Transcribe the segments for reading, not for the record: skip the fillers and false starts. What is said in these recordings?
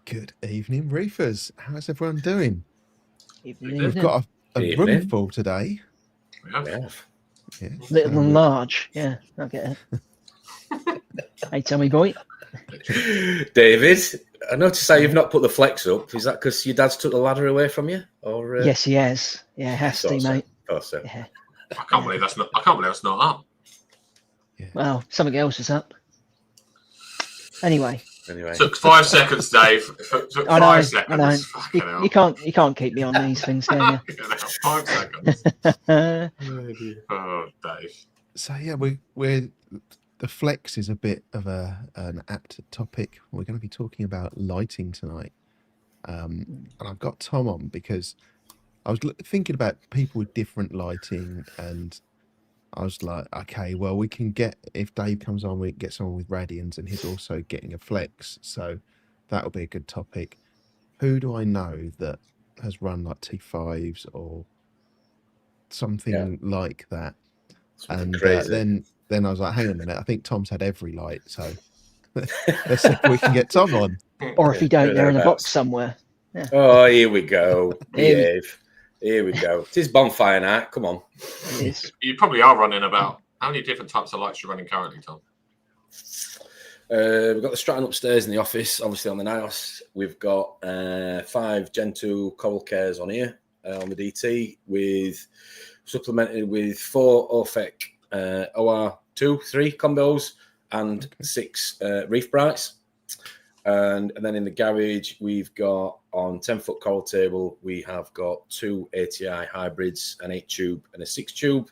Good evening, Reefers. How's everyone doing? Evening, We've got a room full today. We have. Yeah, little and large. Yeah, I get it. Hey, Tommy boy. David, I noticed how you've not put the flex up. Is that because your dad's took the ladder away from you? Or Yes, he has. Yeah, has to, mate. So. Yeah. I can't believe that's not. I can't believe that's not up. Yeah. Well, something else is up. Anyway. Took 5 seconds, Dave. Took 5 seconds. I know. You can't keep me on these things, can you? 5 seconds. Oh, Dave. So yeah, we're the flex is a bit of an apt topic. We're going to be talking about lighting tonight, and I've got Tom on because I was thinking about people with different lighting, and I was like, okay, well, we can get, if Dave comes on, we can get someone with Radians, and he's also getting a flex, so that'll be a good topic. Who do I know that has run like T5s or something like that? And then I was like, hang on a minute, I think Tom's had every light, so let's see if we can get Tom on. Or if you don't, they're in a box somewhere. Yeah. Oh, here we go. Behave. Here we go. It is bonfire night. Come on. You probably are running about. How many different types of lights you're running currently, Tom? We've got the Stratton upstairs in the office, obviously on the NIOS. We've got 5 Gen 2 Coral Cares on here on the DT, with supplemented with 4 OFEC OR2-3 combos and 6 Reef Brights. And then in the garage, we've got on 10-foot coral table, we have got 2 ATI hybrids, an 8-tube and a 6-tube,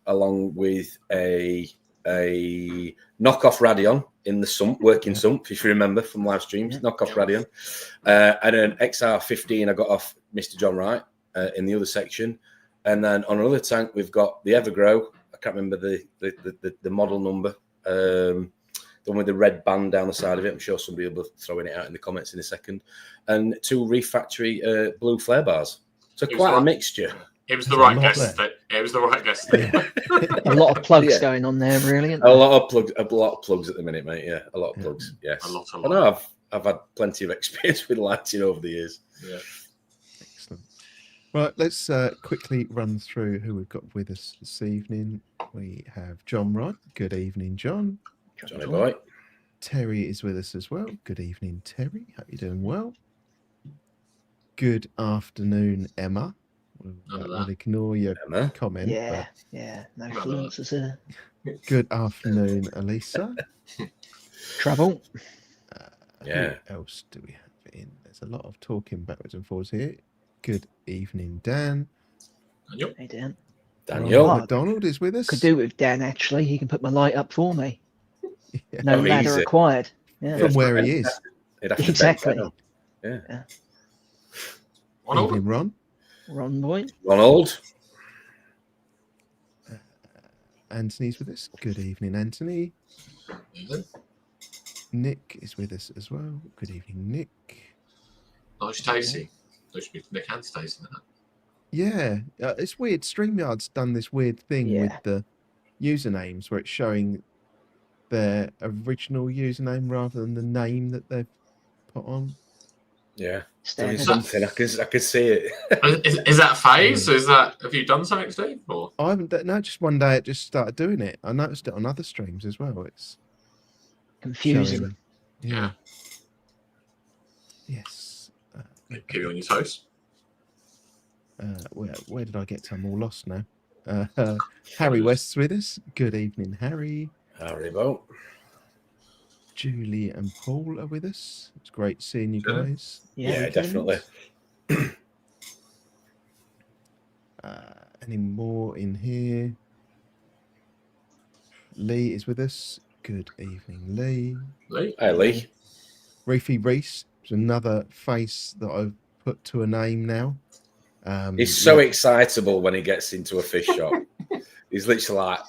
along with a knockoff Radion in the sump, working sump, if you remember from live streams, knockoff Radion, and an XR15 I got off Mr. John Wright in the other section. And then on another tank, we've got the Evergrow. I can't remember the model number. The one with the red band down the side of it. I'm sure somebody will be throwing it out in the comments in a second. And 2 Reef Factory blue flare bars. So quite a mixture. It was the right guess. It was the right guess. A lot of plugs going on there, really. A lot of plugs at the minute, mate. Yeah, a lot of plugs. Yes. A lot. I know I've had plenty of experience with lighting over the years. Yeah. Excellent. Right, let's quickly run through who we've got with us this evening. We have John Wright. Good evening, John. Johnny boy. Terry is with us as well. Good evening, Terry. Hope you're doing well. Good afternoon, Emma. We'll ignore your comment. Yeah. No influences here. Good afternoon, Elisa. Travel. Who else do we have in? There's a lot of talking backwards and forwards here. Good evening, Dan. Hey, Dan. Daniel. McDonald is with us. Could do with Dan, actually. He can put my light up for me. No ladder required. Yeah. From where he is. Exactly. Yeah. Evening, Ron. Ron boy. Ronald. Anthony's with us. Good evening, Anthony. Nick is with us as well. Good evening, Nick. Nice Stacey. There should be Nick and Stacey in that. Yeah. It's weird. StreamYard's done this weird thing with the usernames where it's showing their original username rather than the name that they've put on. Yeah. Doing something. I can see it. Is that phase? Have you done something, Steve? Or? I haven't. No, just one day it just started doing it. I noticed it on other streams as well. It's confusing. Yeah. Yes. Keep you on your toes. Where did I get to? I'm all lost now. Harry West's with us. Good evening, Harry. Harry Bo. Julie and Paul are with us. It's great seeing you guys. Yeah, definitely. Any more in here? Lee is with us. Good evening, Lee. Hi, Lee. Reefy Reese is another face that I've put to a name now. He's so excitable when he gets into a fish shop. He's literally like.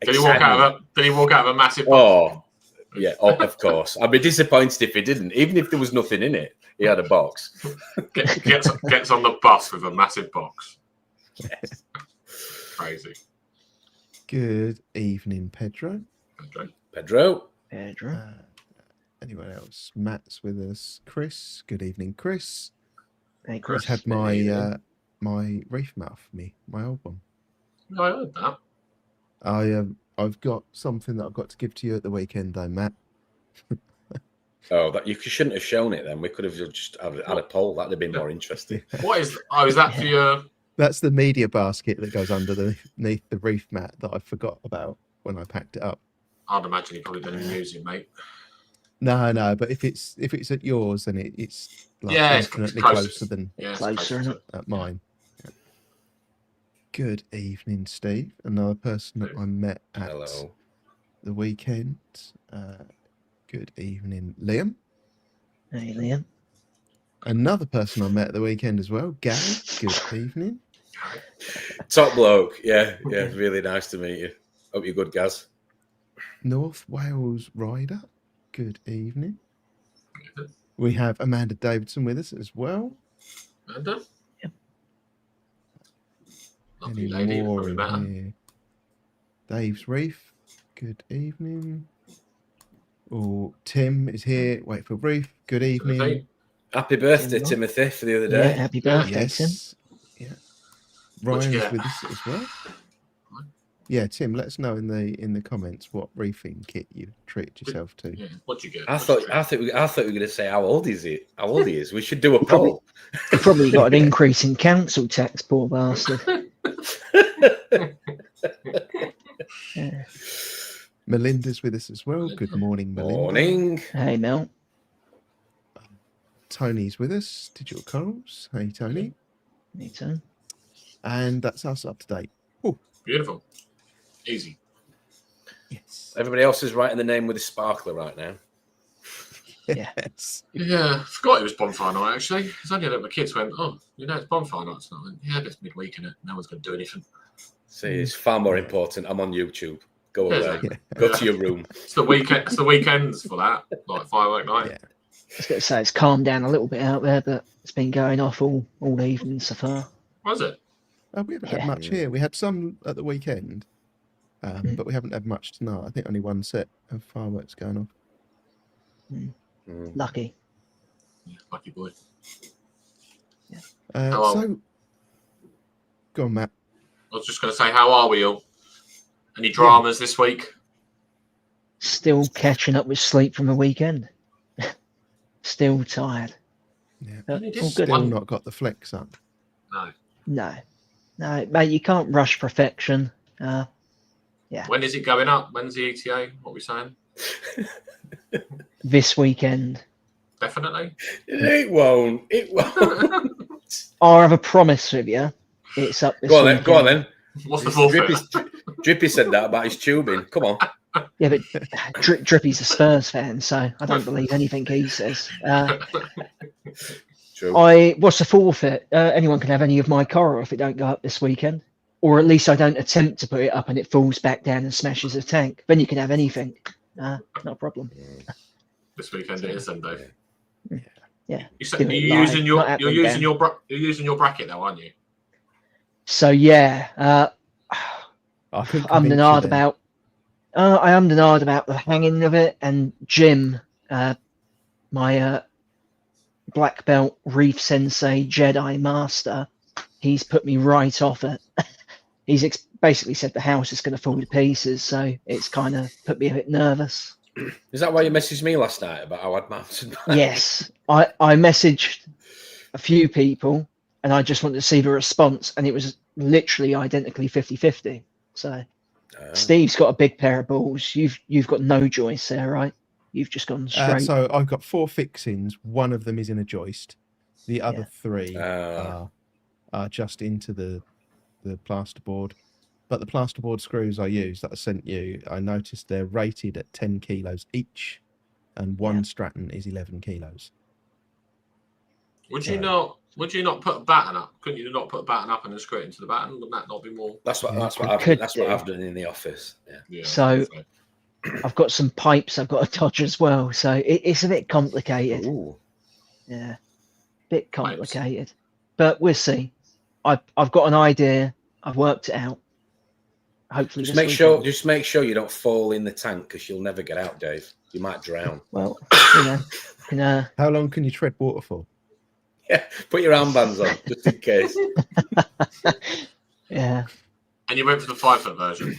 Did he walk out of a massive box? Oh, yeah, of course. I'd be disappointed if he didn't. Even if there was nothing in it, he had a box. Gets on the bus with a massive box. Yes. Crazy. Good evening, Pedro. Pedro. And Anyone else? Matt's with us. Chris, good evening, Chris. Hey, Chris Chris. had my my reef mat for me, my old one. No, I heard that. I've got something that I've got to give to you at the weekend, though, Matt. Oh, that you shouldn't have shown it then. We could have just had a poll. That'd have been more interesting. What is? Oh, is that for your? That's the media basket that goes underneath the reef mat that I forgot about when I packed it up. I'd imagine you probably didn't use it, mate. No, but if it's at yours, then it's like Yeah, it's infinitely closer. closer than Yeah, it's Closer, isn't it? at mine. Yeah. Good evening, Steve. Another person that I met at Hello. the weekend. Good evening, Liam. Hey, Liam. Another person I met at the weekend as well, Gary. Good evening. Top bloke. Yeah. Really nice to meet you. Hope you're good, Gaz. North Wales Rider. Good evening. We have Amanda Davidson with us as well. Amanda? Yep. Lovely Any lady. more Probably in met her. here? Dave's Reef. Good evening. Oh, Tim is here. Wakefield Reef. Good evening. Timothy. Happy birthday, Tim. Timothy, for the other Yeah, day. happy birthday, Tim. Yes. Yeah. What'd you Ryan's get? with us as well. Yeah, Tim, let us know in the comments what reefing kit you treated yourself to. Yeah. What'd you get? I thought we were going to say how old is he? How old he is? We should do a Probably- poll. He probably got an increase in council tax, poor bastard. Yeah. Melinda's with us as well. Good morning, Melinda. Morning. Hey, Mel. Tony's with us. Digital Corals. Hey, Tony. Me too. And that's us up to date. Oh, Beautiful. Easy. yes. Everybody else is writing the name with a sparkler right now. Yeah. Yes. Yeah, I forgot it was bonfire night actually. It's only that my kids went, oh, it's bonfire night tonight. I went, yeah, but it's midweek, isn't it? No one's going to do anything. See, it's far more important. I'm on YouTube. Go Yeah, away. exactly. Go Yeah. to your room. It's the weekend. It's the weekends for that, like firework night. Yeah. I was going to say it's calmed down a little bit out there, but it's been going off all evening so far. Was it? We haven't Yeah. had much here. We had some at the weekend, but we haven't had much tonight. I think only one set of fireworks going off. Mm. Lucky. Yeah, lucky boy. So, go on, Matt. I was just going to say, how are we all? Any dramas this week? Still catching up with sleep from the weekend. Still tired. Yeah. But You did all good. Still not got the flex up. No. No, mate, you can't rush perfection. When is it going up? When's the ETA? What are we saying? This weekend. Definitely. It won't. It won't. I have a promise with you. It's up this Go on then. weekend. Go on then. What's the forfeit? Drippy said that about his tubing. Come on. Yeah, but Drippy's a Spurs fan, so I don't believe anything he says. True. What's the forfeit? Anyone can have any of my coral if it don't go up this weekend. Or at least I don't attempt to put it up and it falls back down and smashes a tank. Then you can have anything. Not a problem. This weekend it is, then, Dave. Yeah. You're using your bracket though, aren't you? So yeah, I couldn't I'm convince you denied then. about. I am denied about the hanging of it, and Jim, my black belt reef sensei Jedi master, he's put me right off it. He's basically said the house is going to fall to pieces, so it's kind of put me a bit nervous. Is that why you messaged me last night about how I'd mounted mine? Yes, I messaged a few people, and I just wanted to see the response, and it was literally identically 50-50. So Steve's got a big pair of balls. You've got no joist there, right? You've just gone straight. So I've got 4 fixings. One of them is in a joist. The other 3 are just into the plasterboard. But the plasterboard screws I use that I sent you, I noticed they're rated at 10 kilos each, and one Stratton is 11 kilos. Would you not put a batten up? Couldn't you not put a batten up and then screw it into the batten? Wouldn't that not be more? That's what could I've done in the office. Yeah. So I've got some pipes I've got to touch as well. So it's a bit complicated. Ooh. Yeah, bit complicated. But we'll see. I've got an idea. I've worked it out. Hopefully, Just make sure you don't fall in the tank because you'll never get out, Dave. You might drown. Well, you know, you know. How long can you tread water for? Yeah, put your armbands on just in case. Yeah. And you went for the 5 foot version.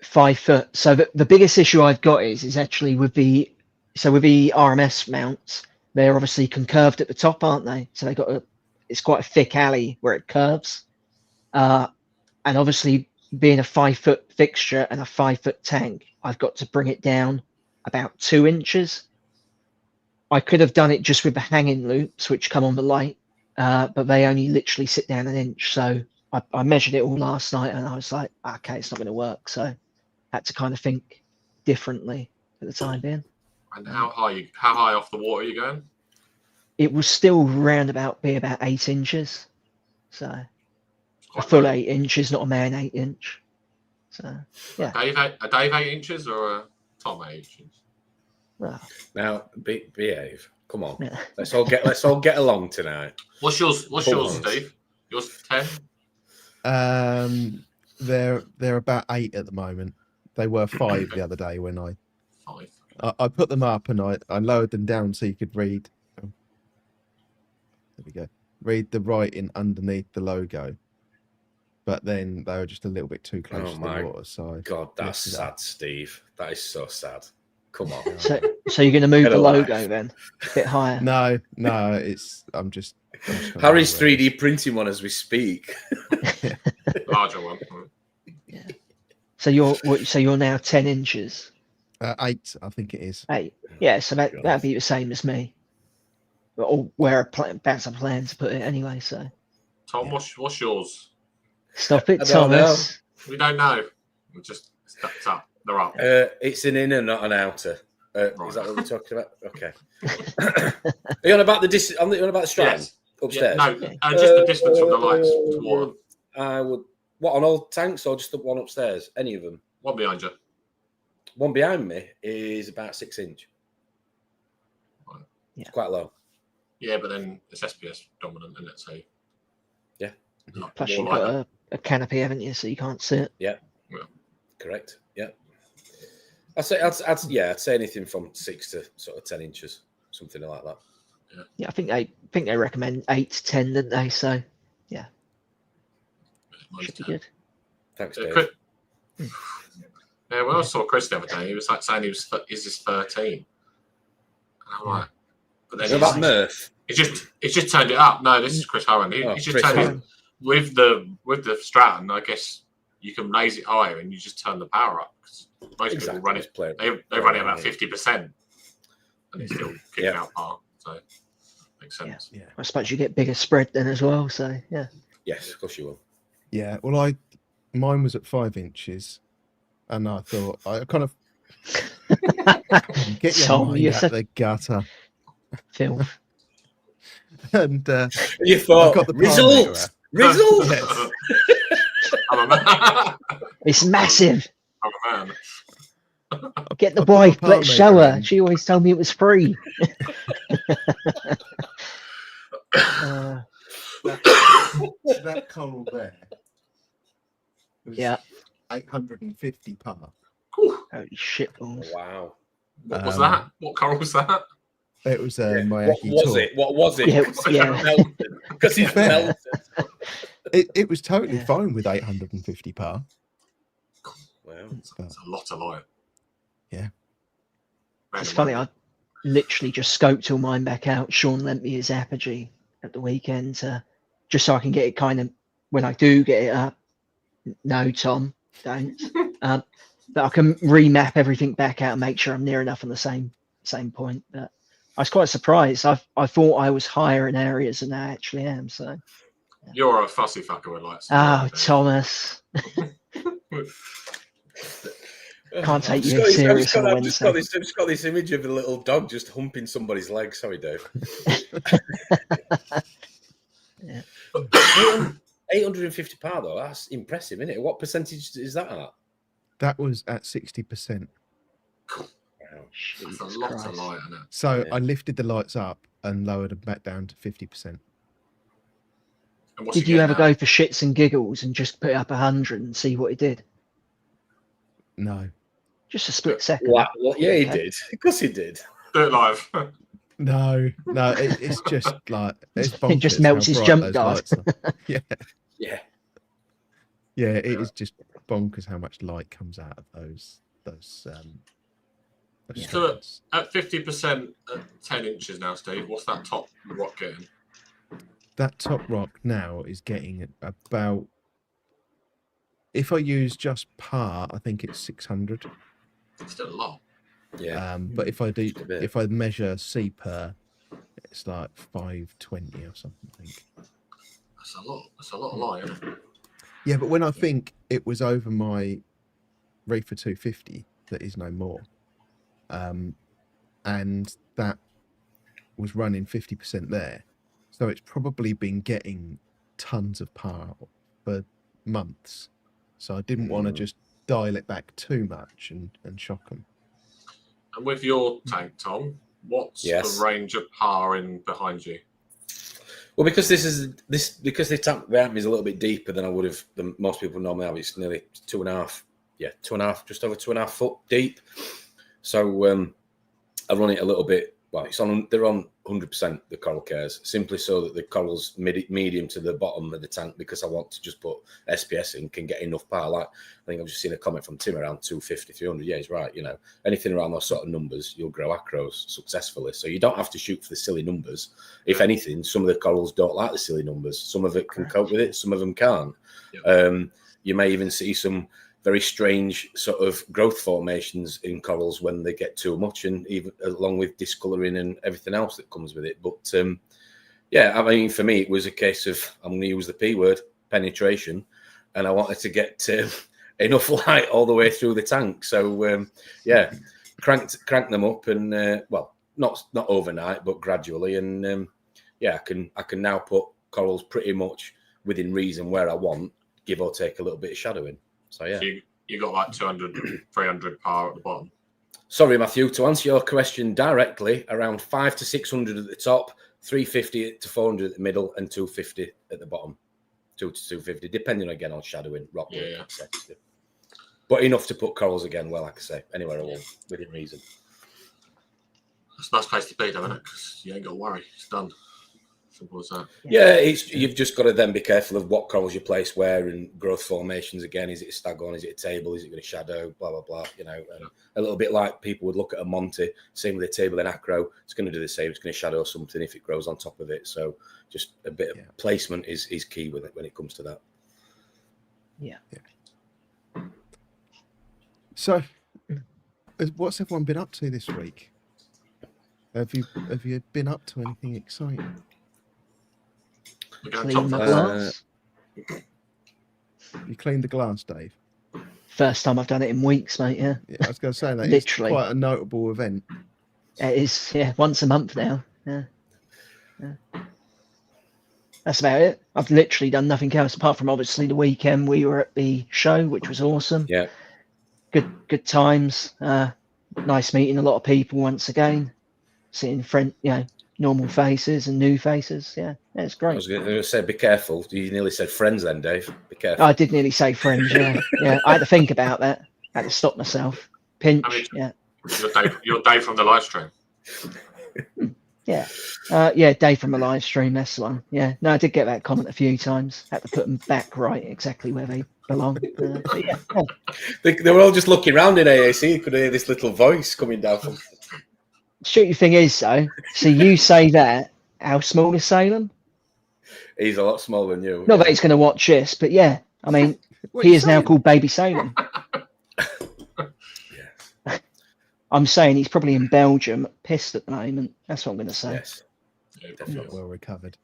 5 foot. So the biggest issue I've got is actually with the RMS mounts, they're obviously concurved at the top, aren't they? So it's quite a thick alley where it curves. And obviously being a 5 foot fixture and a 5 foot tank, I've got to bring it down about 2 inches. I could have done it just with the hanging loops, which come on the light, but they only literally sit down 1 inch. So I measured it all last night and I was like, okay, it's not going to work. So had to kind of think differently at the time being. And how high off the water are you going? It was still be about 8 inches. So a Quite full low. 8 inches, not a man 8 inch. So yeah. A Dave 8 inches or a Tom 8 inches? Well, Now, behave. Come on. yeah. Let's all get along tonight. What's yours, Hold on. Steve? Yours 10? They're about 8 at the moment. They were 5 the other day when I 5. put them up and I lowered them down so you could read. Oh, there we go. Read the writing underneath the logo. But then they were just a little bit too close to the water. So God, that's lifted sad, up. Steve. That is so sad. Come on. So you're going to move Get the a logo life. then a bit higher. No, I'm just gonna Harry's wear 3D printing one as we speak. Larger one. Yeah. So you're now 10 inches. 8, I think it is. 8. Yeah. So that'd be the same as me. Or where that's a plan to put it anyway. So Tom, Yeah. what's yours? stop it, I don't Thomas. We don't know. We're just it's up. They're up. It's an inner, not an outer. Right. Is that what we're talking about? Okay. Are you on about the on about the strand Yes. upstairs? Yeah, no, just the distance from the lights to water. I would. What, on all tanks or just the one upstairs? Any of them? One behind you. One behind me is about 6 inch. Right. It's quite low. Yeah, but then it's SPS dominant, isn't it? So Yeah. like, Plus more you've like got a canopy, haven't you? So you can't sit. Correct. Yeah. I'd say anything from 6 to sort of 10 inches, something like that. Yeah, I think they recommend 8 to 10, didn't they? So should be good. Thanks, Yeah, Dave. Chris, yeah, when I saw Chris the other day, he was like saying is this 13? And I'm like, but then What about Murph? it's just turned it up. No, this is Chris Horan. He's just Chris turned Horan. it with the Stratton. I guess you can raise it higher and you just turn the power up. 'Cause most people run it. They run it about 50%, and it's still kicking out power. So makes sense. Yeah. I suppose you get bigger spread then as well. So yeah. Yes, of course you will. Yeah. Well, mine was at 5 inches, and I thought I kind of get your Tom, mind you're out such the gutter, filth. and You I thought got the results. Results. Yes. I'm a man. It's massive. I'm a man. Get the I put my wife. palm Let's show measure her. in. She always told me it was free. that coral there was Yeah. 850 par. Whew. Holy shit balls. Wow. What was that? What coral was that? It was What Miyagi was tour. it? What was it? Yeah, yeah. Because it's Fair. melted. It was totally Yeah. fine with 850 par. Wow. It's a lot of light. Yeah. It's funny. I literally just scoped all mine back out. Sean lent me his apogee at the weekend, just so I can get it kind of when I do get it up. No, Tom, don't. But I can remap everything back out and make sure I'm near enough on the same point. But I was quite surprised. I thought I was higher in areas than I actually am. So, You're a fussy fucker with lights. Thomas, can't take you serious on a I've just Wednesday. got this image of a little dog just humping somebody's leg. Sorry, Dave. Yeah. 850 par though. That's impressive, isn't it? What percentage is that at? That was at 60%. Wow. That's Jesus a lot Christ. of light, isn't it? So Yeah. I lifted the lights up and lowered them back down to 50%. And what's Did he you getting ever now? go for shits and giggles and just put it up 100 and see what it did? No. Just a split second. Well, yeah, he did. Of course he did. Do it live. No, it's just like it's It bonkers just melts how his bright jump those guard. lights are. Yeah, Yeah. yeah, it is just bonkers how much light comes out of those Yeah. strands. At 50% at 10 inches now, Steve, what's that top rock getting? That top rock now is getting about. If I use just par, I think it's 600. It's still a lot. Yeah. But if I Just a bit. if I measure C per, it's like 520 or something. I think. That's a lot. That's a lot of light, isn't it? Yeah, but when I think it was over my Reefer 250, that is no more, and that was running 50% there, so it's probably been getting tons of power for months. So I didn't want to just dial it back too much and shock them. And with your tank, Tom, what's the range of power in behind you? Well, because because the tank behind me is a little bit deeper than I would have than most people normally have. It's nearly 2.5, just over 2.5 foot deep. So I run it a little bit. Well, they're on 100% the coral cares, simply so that the coral's medium to the bottom of the tank, because I want to just put SPS in, can get enough power. Like, I think I've just seen a comment from Tim around 250, 300. Yeah, he's right. You know, anything around those sort of numbers, you'll grow acros successfully. So you don't have to shoot for the silly numbers. If anything, some of the corals don't like the silly numbers. Some of it can cope with it, some of them can't. Yeah. You may even see some very strange sort of growth formations in corals when they get too much, and even along with discoloring and everything else that comes with it. But yeah, I mean, for me, it was a case of, I'm going to use the P word, penetration, and I wanted to get enough light all the way through the tank. So yeah, cranked them up, and well, not overnight, but gradually, and yeah, I can now put corals pretty much within reason where I want, give or take a little bit of shadowing. So yeah, you got like 200, 300 power at the bottom. Sorry, Matthew, to answer your question directly, around 500 to 600 at the top, 350 to 400 at the middle, and 250 at the bottom. 2 to 250, depending again on shadowing, rock work, etc. But enough to put corals again. Well, like I say, anywhere I want, within reason. That's a nice place to be, though, isn't it? Because you ain't got to worry. It's done. Simple as that. Yeah, you've just got to then be careful of what corals you place where, and growth formations. Again, is it a staghorn? Is it a table? Is it going to shadow? Blah blah blah. You know, and a little bit like people would look at a Monty. Same with a table in acro. It's going to do the same. It's going to shadow something if it grows on top of it. So just a bit of placement is key with it when it comes to that. Yeah. So, what's everyone been up to this week? Have you been up to anything exciting? Clean my glass. You cleaned the glass, Dave? First time I've done it in weeks, mate. Yeah. I was going to say that Literally. It's quite a notable event. It is, once a month now. Yeah. That's about it. I've literally done nothing else apart from obviously the weekend we were at the show, which was awesome. Yeah. Good times. Nice meeting a lot of people once again. Seeing normal faces and new faces. Yeah, it's great. I was going to say, be careful. You nearly said friends then, Dave. Be careful. I did nearly say friends, yeah. I had to think about that. I had to stop myself. Pinch, You're Dave from the live stream. Yeah, Dave from the live stream, that's the one. Yeah, no, I did get that comment a few times. Had to put them back right exactly where they belong. But yeah. They were all just looking around in AAC. You could hear this little voice coming down from... Shooty thing is, though, so you say that, how small is Salem? He's a lot smaller than you. Not that he's going to watch this, but yeah, I mean, he is now called Baby Salem. I'm saying he's probably in Belgium, pissed at the moment. That's what I'm going to say. Yes. Not well recovered.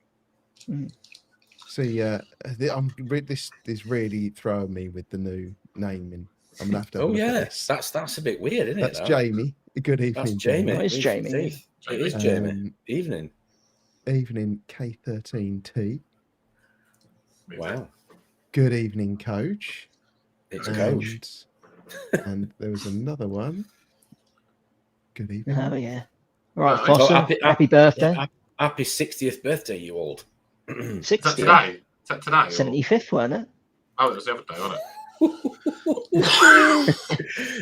See, this is really throwing me with the new naming. I'm gonna have to. Yes, that's a bit weird, isn't it? That's Jamie. Good evening, that's Jamie. It's Jamie. It is Jamie. Evening. Evening, K13T. Wow. Good evening, Coach. It's Coach. And there was another one. Good evening. Oh yeah. Right, Foster. Happy birthday. Yeah, happy 60th birthday, you old. 60th. Is that today? 75th, wasn't it? Oh, it was the other day, wasn't it?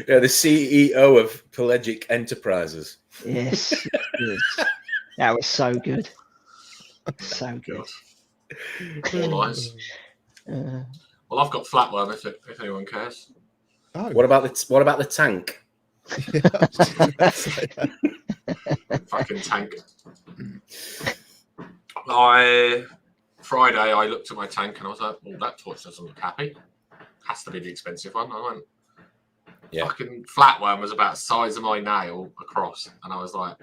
Yeah, the CEO of Pelagic Enterprises. Yes, that was so good. So good. All nice. Well, I've got flatworm if anyone cares. Oh, What about the tank? yeah, I was just gonna say that. Fucking tank. Friday, I looked at my tank and I was like, well, that torch doesn't look happy. Has to be the expensive one. I went, fucking flatworm was about the size of my nail across. And I was like,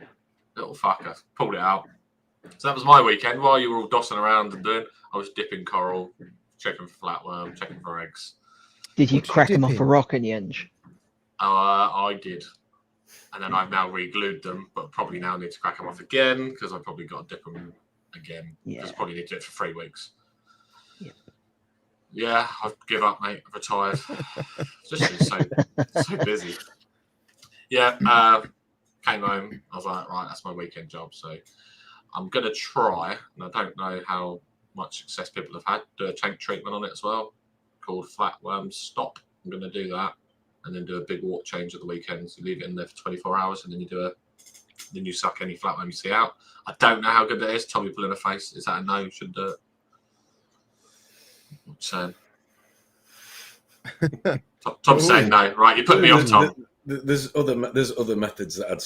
little fucker. Pulled it out. So that was my weekend. While you were all dossing around and doing, I was dipping coral, checking for flatworm, checking for eggs. Did you crack them off a rock in the end? I did. And then I've now re-glued them, but probably now need to crack them off again because I've probably got to dip them again. Yeah. Because probably need to do it for 3 weeks. Yeah, I've given up, mate. I've retired. Just been so busy. Yeah, came home. I was like, right, that's my weekend job. So I'm going to try, and I don't know how much success people have had, do a tank treatment on it as well called Flatworm Stop. I'm going to do that and then do a big walk change at the weekends. You leave it in there for 24 hours and then you suck any flatworm you see out. I don't know how good that is. Tell people in the face. Is that a no? Should do it. So Tom's saying no. Right, you put me off, Tom. There's other methods that I'd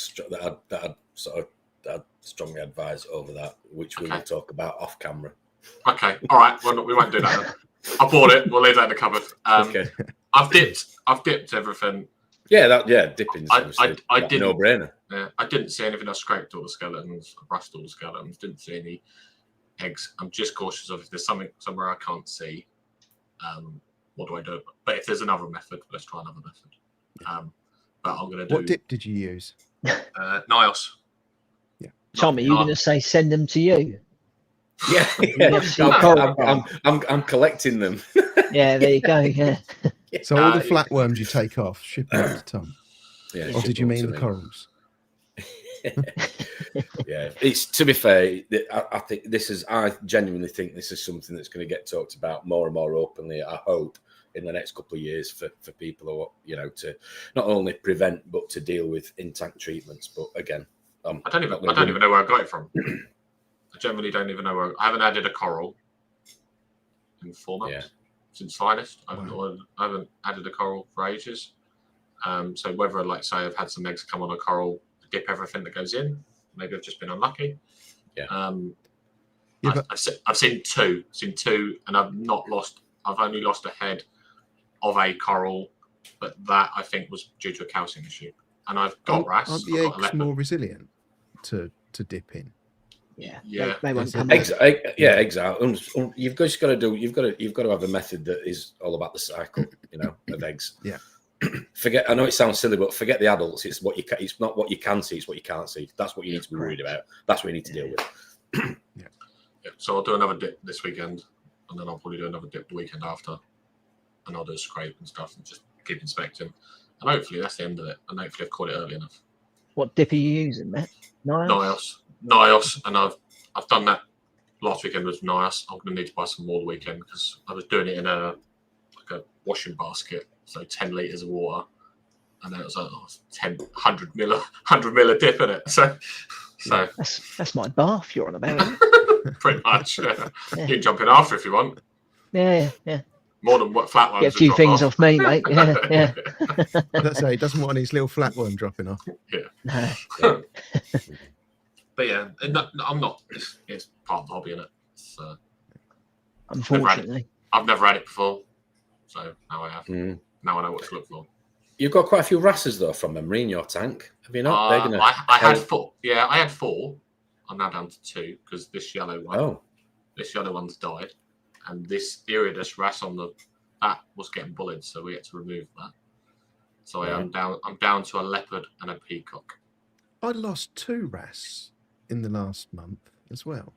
strongly advise over that, which we will talk about off camera. Okay, all right. Well, we won't do that then. I bought it. We'll leave that in the cupboard. Okay. I've dipped everything. Dipping's I didn't no brainer. Yeah, I didn't see anything. I scraped all the skeletons. I brushed all the skeletons. Didn't see any eggs. I'm just cautious of if there's something somewhere I can't see. What do I do? But if there's another method, let's try another method. But I'm going to do. What dip did you use? Nios. Yeah. Tommy, you're going to say send them to you? Yeah. I'm collecting them. Yeah, there you go. Yeah. So all the flatworms you take off, ship them out to Tom. Yeah. Or did you mean the corals? Yeah, it's, to be fair, I think I genuinely think this is something that's going to get talked about more and more openly, I hope, in the next couple of years for people who, to not only prevent but to deal with in-tank treatments. But again, I don't even know where I got it from. I generally don't even know where. I haven't added a coral in 4 months since Finest. I haven't added a coral for ages. So whether, like, say, I've had some eggs come on a coral, dip everything that goes in. Maybe I've just been unlucky. Yeah. I've seen two, and I've not lost. I've only lost a head of a coral, but that I think was due to a calcium issue. And I've got wrasse. Aren't the eggs more resilient to dip in? Yeah. They won't come eggs out. You've just got to have a method that is all about the cycle, of eggs. Yeah. I know it sounds silly, but forget the adults. It's not what you can see, it's what you can't see. That's what you need to be worried about. That's what you need to deal with. Yeah. So I'll do another dip this weekend, and then I'll probably do another dip the weekend after, and I'll do a scrape and stuff and just keep inspecting. And hopefully that's the end of it. And hopefully I've caught it early enough. What dip are you using, Matt? Nios, and I've done that last weekend with Nios. I'm going to need to buy some more the weekend because I was doing it in a washing basket. So 10 litres of water, and then it was like 100 mil dip in it. So that's my bath you're on about. Pretty much. Yeah. You can jump in after if you want. Yeah. More than what flatworms. Get a few things off me, mate. Yeah. That's it. He doesn't want his little flatworm dropping off. Yeah. But yeah, I'm not. It's part of the hobby, isn't it? So, unfortunately, I've never had it before, so now I have. Now I know what to look for. You've got quite a few wrasses though from memory in your tank, have you not? I had 4. Yeah, I had 4. I'm now down to 2 because this yellow one's died, and this iridus wrasse on that was getting bullied, so we had to remove that. So I'm down to a leopard and a peacock. I lost 2 wrasse in the last month as well.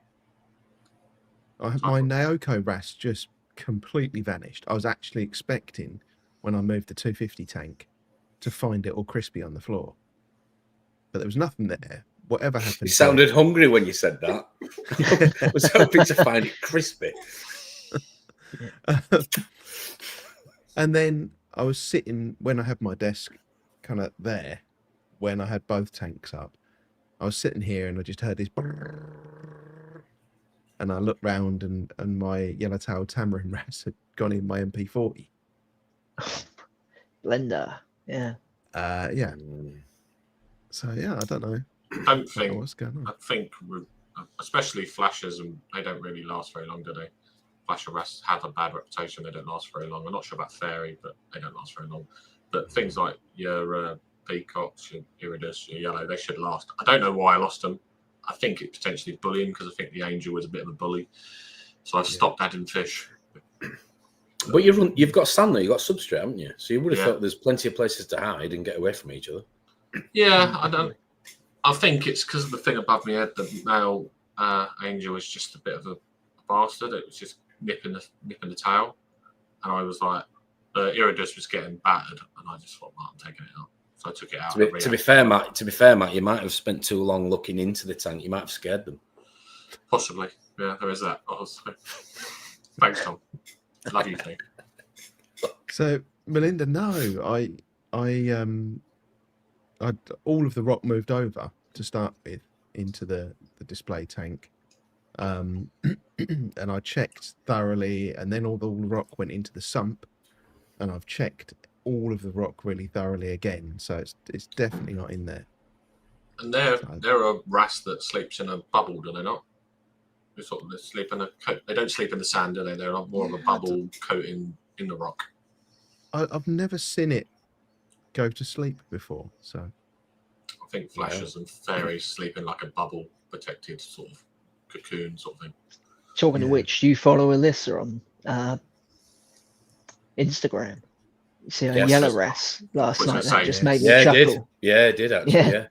My Naoko wrasse just completely vanished. I was actually expecting, when I moved the 250 tank, to find it all crispy on the floor, but there was nothing there. Whatever happened? You sounded hungry when you said that. I was hoping to find it crispy. And then I was sitting when I had my desk kind of there, when I had both tanks up. I was sitting here and I just heard this, and I looked round and my yellow-tailed tamarin wrasse had gone in my MP40. Blender, yeah. Yeah. So yeah, I don't know. I don't think what's going on. I think especially flashes, and they don't really last very long, do they? Flash arrests have a bad reputation. They don't last very long. I'm not sure about fairy, but they don't last very long. But things like your peacocks, your iridus, your yellow, they should last. I don't know why I lost them. I think it's potentially bullying because I think the angel was a bit of a bully. So I've stopped adding fish. But you've got sand there, you've got substrate, haven't you? So you would have thought there's plenty of places to hide and get away from each other. Yeah, I think it's because of the thing above my head. The male angel was just a bit of a bastard. It was just nipping the tail, and I was like, the iridus was getting battered, and I just thought, well, I'm taking it out. So I took it out. To be fair, Matt, you might have spent too long looking into the tank. You might have scared them. Possibly, yeah, there is that. Also. Thanks, Tom. Love you, too. So, Melinda, no, I all of the rock moved over to start with into the display tank, and I checked thoroughly, and then all the rock went into the sump, and I've checked all of the rock really thoroughly again, so it's definitely not in there. And they're a wrasse that sleeps in a bubble, do they not? They sleep in they don't sleep in the sand, do they? They're more of a bubble coating in the rock. I've never seen it go to sleep before, so I think flashes and fairies sleep in like a bubble protected sort of cocoon sort of thing. Talking of which, do you follow Alyssa on Instagram? You see her yellow wrasse last night. That just made me chuckle. Yeah, it did actually. Yeah.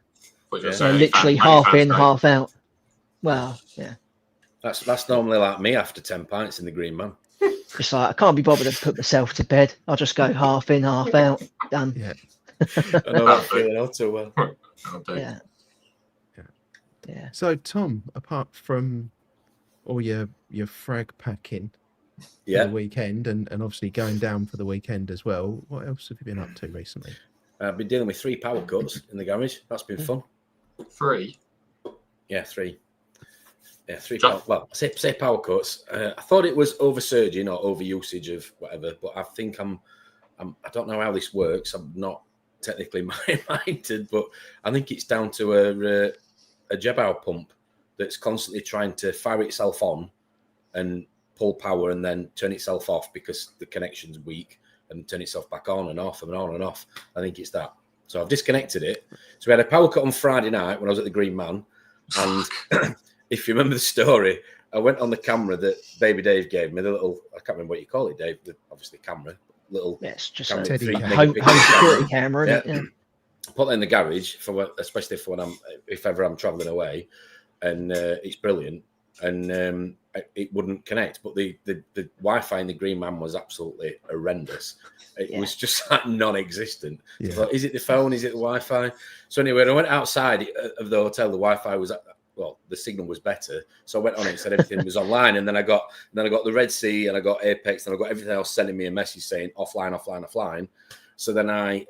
Literally half in, half out. Well, yeah. That's normally like me after 10 pints in the Green Man. Just like, I can't be bothered to put myself to bed. I'll just go half in, half out. Done. Yeah. I know that feeling all too well. Yeah. So, Tom, apart from all your frag packing for the weekend and obviously going down for the weekend as well, what else have you been up to recently? I've been dealing with 3 power cuts in the garage. That's been fun. 3? Yeah, 3. Yeah, 3 power. Well, say power cuts. I thought it was over surging or over usage of whatever, but I think I don't know how this works. I'm not technically minded, but I think it's down to a Jebau pump that's constantly trying to fire itself on and pull power and then turn itself off because the connection's weak and turn itself back on and off and on and off. I think it's that. So I've disconnected it. So we had a power cut on Friday night when I was at the Green Man, and if you remember the story, I went on the camera that Baby Dave gave me, the little, I can't remember what you call it, Dave, obviously camera, little... Yeah, it's just a home security camera, isn't it? Yeah. Put that in the garage, especially for if ever I'm travelling away, and it's brilliant, and it wouldn't connect, but the Wi-Fi in the Green Man was absolutely horrendous. It was just like non-existent. Yeah. So is it the phone? Is it the Wi-Fi? So anyway, when I went outside of the hotel, the Wi-Fi was... Well, the signal was better, so I went on it and said everything was online, and then I got the Red Sea, and I got Apex, and I got everything else sending me a message saying offline. So then I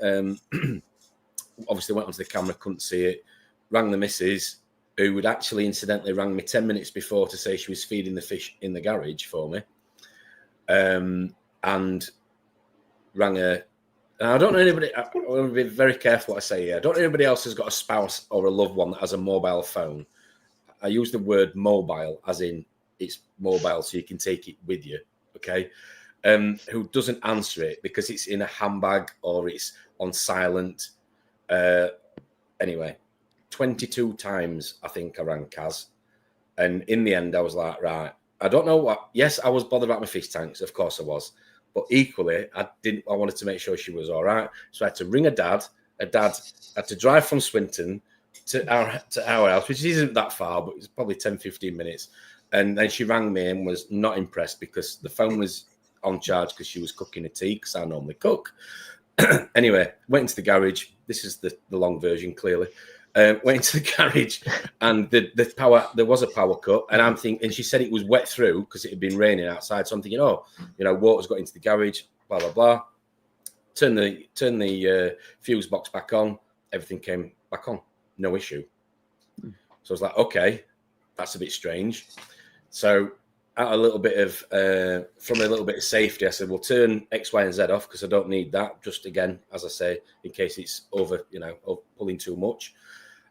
obviously went onto the camera, couldn't see it, rang the missus, who would actually incidentally rang me 10 minutes before to say she was feeding the fish in the garage for me, and rang her. And I don't know anybody. I want to be very careful what I say here. I don't know anybody else has got a spouse or a loved one that has a mobile phone. I use the word mobile as in it's mobile so you can take it with you, okay? Who doesn't answer it because it's in a handbag or it's on silent. Anyway, 22 times I think I rang Kaz. And in the end, I was like, right, I don't know what. Yes, I was bothered about my fish tanks. Of course I was. But equally, I wanted to make sure she was all right. So I had to ring her dad. Her dad had to drive from Swinton to our house, which isn't that far, but it's probably 10, 15 minutes. And then she rang me and was not impressed because the phone was on charge because she was cooking a tea because I normally cook. Anyway, went into the garage. This is the long version, clearly. Went into the garage and the power, there was a power cut. And I'm thinking, and she said it was wet through because it had been raining outside. So I'm thinking, water's got into the garage, blah, blah, blah. Turn the fuse box back on. Everything came back on. No issue. So I was like, okay, that's a bit strange. So out a little bit of from a little bit of safety, I said, "We'll turn X, Y, and Z off because I don't need that." Just again, as I say, in case it's over, pulling too much.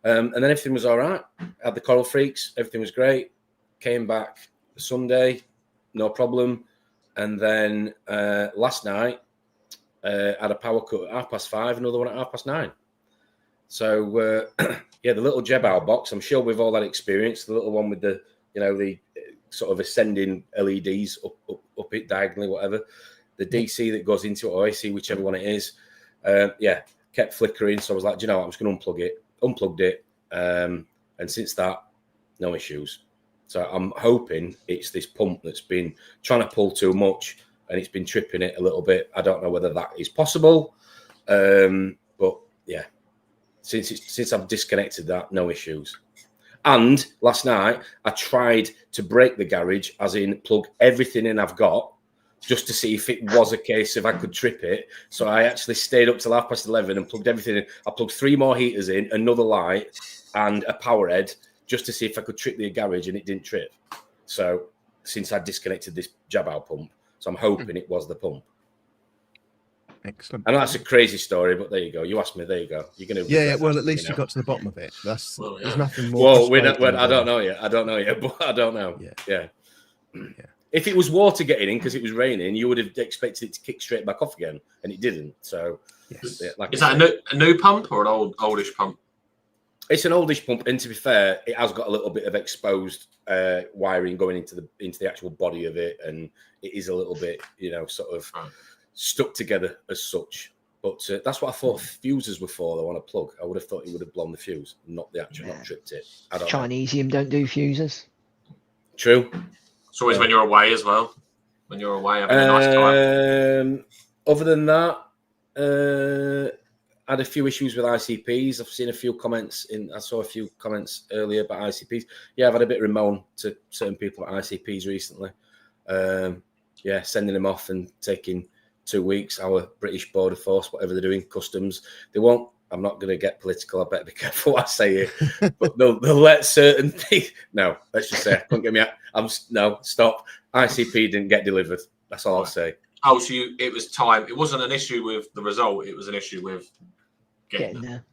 And then everything was all right. Had the coral freaks, everything was great. Came back Sunday, no problem. And then last night, had a power cut at 5:30, another one at 9:30. So yeah, the little Jebao box. I'm sure with all that experience, the little one with the the sort of ascending LEDs up it diagonally, whatever. The DC that goes into it, or AC, whichever one it is, kept flickering. So I was like, do you know what? I'm just going to unplug it. Unplugged it, and since that, no issues. So I'm hoping it's this pump that's been trying to pull too much, and it's been tripping it a little bit. I don't know whether that is possible, but yeah, since I've disconnected that, no issues. And last night, I tried to break the garage, as in plug everything in I've got, just to see if it was a case of I could trip it. So I actually stayed up till 11:30 and plugged everything in. I plugged 3 more heaters in, another light, and a power head, just to see if I could trip the garage, and it didn't trip. So since I disconnected this Jabal pump, so I'm hoping it was the pump. Excellent. I know that's a crazy story, but there you go. You asked me. There you go. You're going to. Yeah. Well, at least you got to the bottom of it. There's nothing more. Well, I don't know yet. But I don't know. Yeah. If it was water getting in because it was raining, you would have expected it to kick straight back off again, and it didn't. So, yes. Is that a new pump or an oldish pump? It's an oldish pump, and to be fair, it has got a little bit of exposed wiring going into the actual body of it, and it is a little bit, sort of stuck together as such. But that's what I thought fuses were for, though, on a plug. I would have thought it would have blown the fuse, not the actual, not tripped it. I don't know. Chinesium don't do fuses. True. It's always when you're away as well. When you're away, having a nice time. Other than that, I had a few issues with ICPs. I've seen a few comments I saw a few comments earlier about ICPs. Yeah, I've had a bit of moan to certain people about ICPs recently. Sending them off and taking 2 weeks. Our British Border Force, whatever they're doing, customs, they won't. I'm not going to get political. I better be careful what I say it. But they'll let certain things. No, let's just say, couldn't get me out. No, stop. ICP didn't get delivered. That's all I'll say. Oh, so it was time. It wasn't an issue with the result. It was an issue with getting there.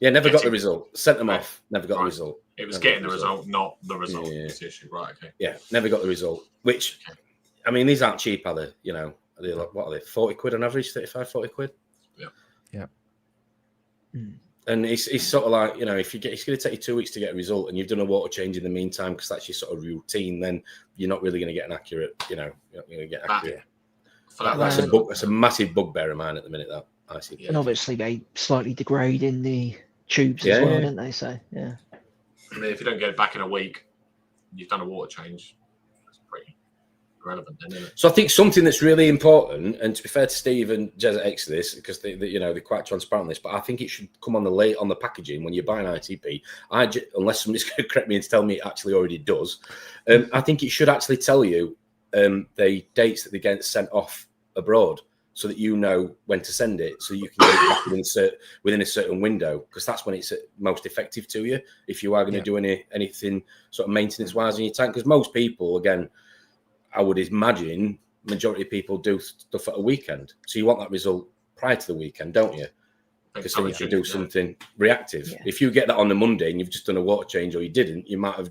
Yeah, never got the result. Sent them off. Never got the result. It was getting the result, not the result. Yeah. It's the issue. Right, okay. Yeah, never got the result. Which, I mean, these aren't cheap, are they? Are they like, what are they? 40 quid on average? 35, 40 quid? Yeah. And it's sort of like, if it's going to take you 2 weeks to get a result, and you've done a water change in the meantime because that's your sort of routine, then you're not really going to get an accurate. You're not going to get accurate. That's a massive bugbear of mine at the minute. That ICP. And obviously they slightly degrade in the tubes as well, don't they? So yeah. I mean, if you don't get it back in a week, you've done a water change. That's pretty relevant, then, isn't it? So I think something that's really important, and to be fair to Steve and Jez at Exodus, because they're quite transparent on this, but I think it should come on the packaging when you buy an ITP. Unless somebody's going to correct me and tell me it actually already does, I think it should actually tell you the dates that they get sent off abroad, so that you know when to send it, so you can get it back within a certain window, because that's when it's most effective to you if you are going to do anything sort of maintenance wise in your tank. Because most people, again, I would imagine majority of people do stuff at a weekend. So you want that result prior to the weekend, don't you? Because then you can do something reactive. Yeah. If you get that on the Monday and you've just done a water change, or you didn't, you might have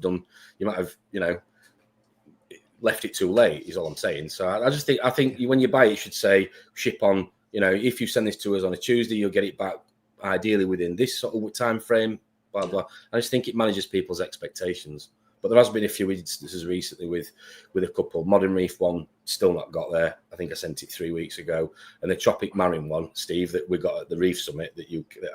left it too late, is all I'm saying. So I think when you buy it, you should say ship on, if you send this to us on a Tuesday, you'll get it back ideally within this sort of time frame, blah, blah. I just think it manages people's expectations. But there has been a few instances recently with a couple. Modern Reef one still not got there. I think I sent it 3 weeks ago. And the Tropic Marine one, Steve, that we got at the Reef Summit that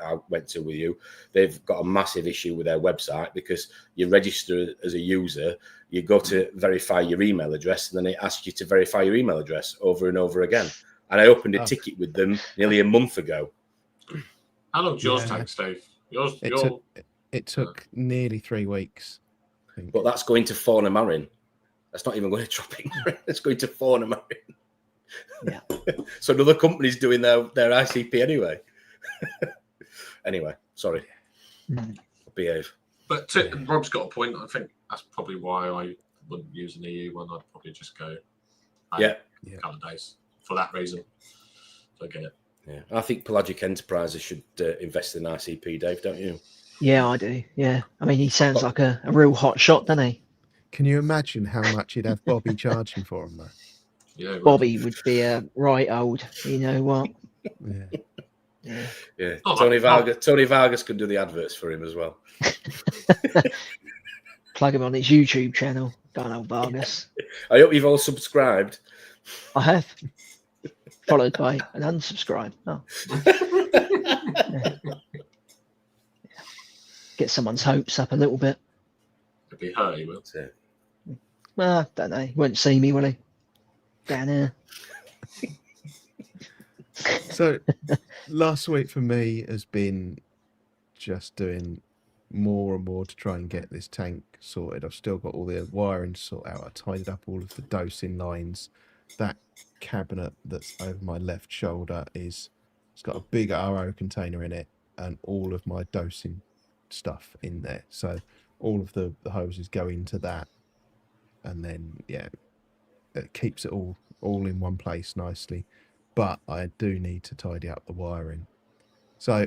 I went to with you, they've got a massive issue with their website, because you register as a user, you go to verify your email address, and then it asks you to verify your email address over and over again. And I opened a ticket with them nearly a month ago. How long did yours take, Steve? It took nearly 3 weeks. But that's going to Fauna Marin. That's not even going to Tropic Marin. It's going to Fauna Marin. Yeah. So another company's doing their ICP anyway. Anyway, sorry. Behave. But Rob's got a point. I think that's probably why I wouldn't use an EU one. I'd probably just go a couple of days for that reason. So I get it. Yeah, I think pelagic enterprises should invest in ICP, Dave, don't you? Yeah, I do. Yeah. I mean, he sounds like a real hot shot, doesn't he? Can you imagine how much he'd have Bobby charging for him, though? Yeah, Bobby would be a right old, you know what? Yeah. Tony Vargas could do the adverts for him as well. Plug him on his YouTube channel, Donald Vargas. I hope you've all subscribed. I have. Followed by an unsubscribe. Oh. Get someone's hopes up a little bit. It'd be hurt, he will. Well, don't know. He won't see me, will he? Down here. So, last week for me has been just doing more and more to try and get this tank sorted. I've still got all the wiring to sort out. I tidied up all of the dosing lines. That cabinet that's over my left shoulder it's got a big RO container in it and all of my dosing stuff in there. So all of the hoses go into that, and then it keeps it all in one place nicely. But I do need to tidy up the wiring. So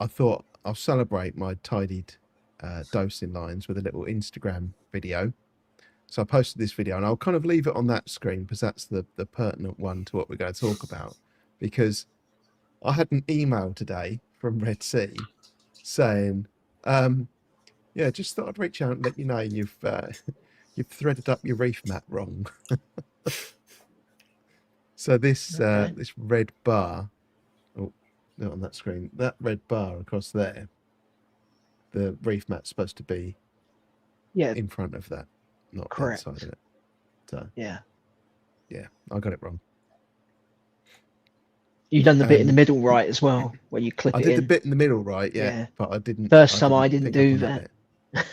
I thought I'll celebrate my tidied dosing lines with a little Instagram video. So I posted this video, and I'll kind of leave it on that screen because that's the pertinent one to what we're going to talk about. Because I had an email today from Red Sea saying, just thought I'd reach out and let you know you've threaded up your reef mat wrong. So this red bar, not on that screen, that red bar across there, the reef mat's supposed to be in front of that, not inside of it. So yeah, I got it wrong. You done the bit in the middle right as well, where you clip it in. I did the bit in the middle right, but I didn't. First time I didn't do that. I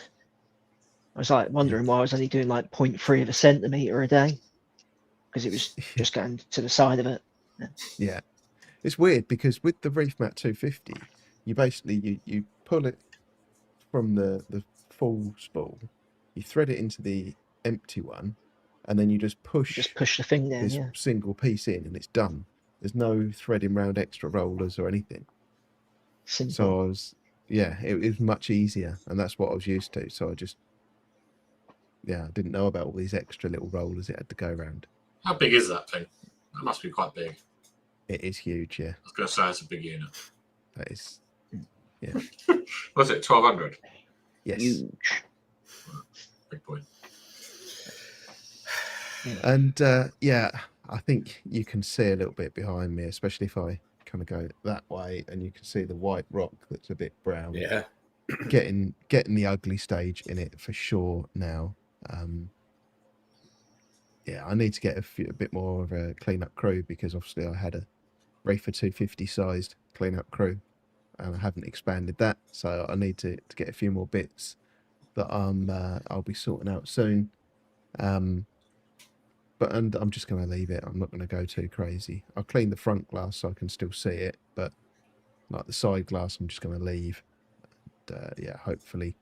was like wondering why I was only doing like 0.3 of a centimetre a day, because it was just going to the side of it. Yeah, it's weird because with the Reef Mat 250, you basically you pull it from the full spool, you thread it into the empty one, and then you just push the thing down, this single piece in, and it's done. There's no threading around extra rollers or anything. Simple. So I was, it was much easier, and that's what I was used to. So I just, I didn't know about all these extra little rollers it had to go around. How big is that thing? That must be quite big. It is huge, yeah. I was going to say it's a big unit. That is, Was it 1200? Yes. Huge. Big point. And I think you can see a little bit behind me, especially if I kind of go that way, and you can see the white rock that's a bit brown. Yeah. Getting the ugly stage in it for sure now. I need to get a bit more of a cleanup crew, because obviously I had a Reefer 250 sized cleanup crew and I haven't expanded that, so I need to get a few more bits that I'll be sorting out soon. But I'm just going to leave it. I'm not going to go too crazy. I'll clean the front glass so I can still see it, but like the side glass, I'm just going to leave. And, hopefully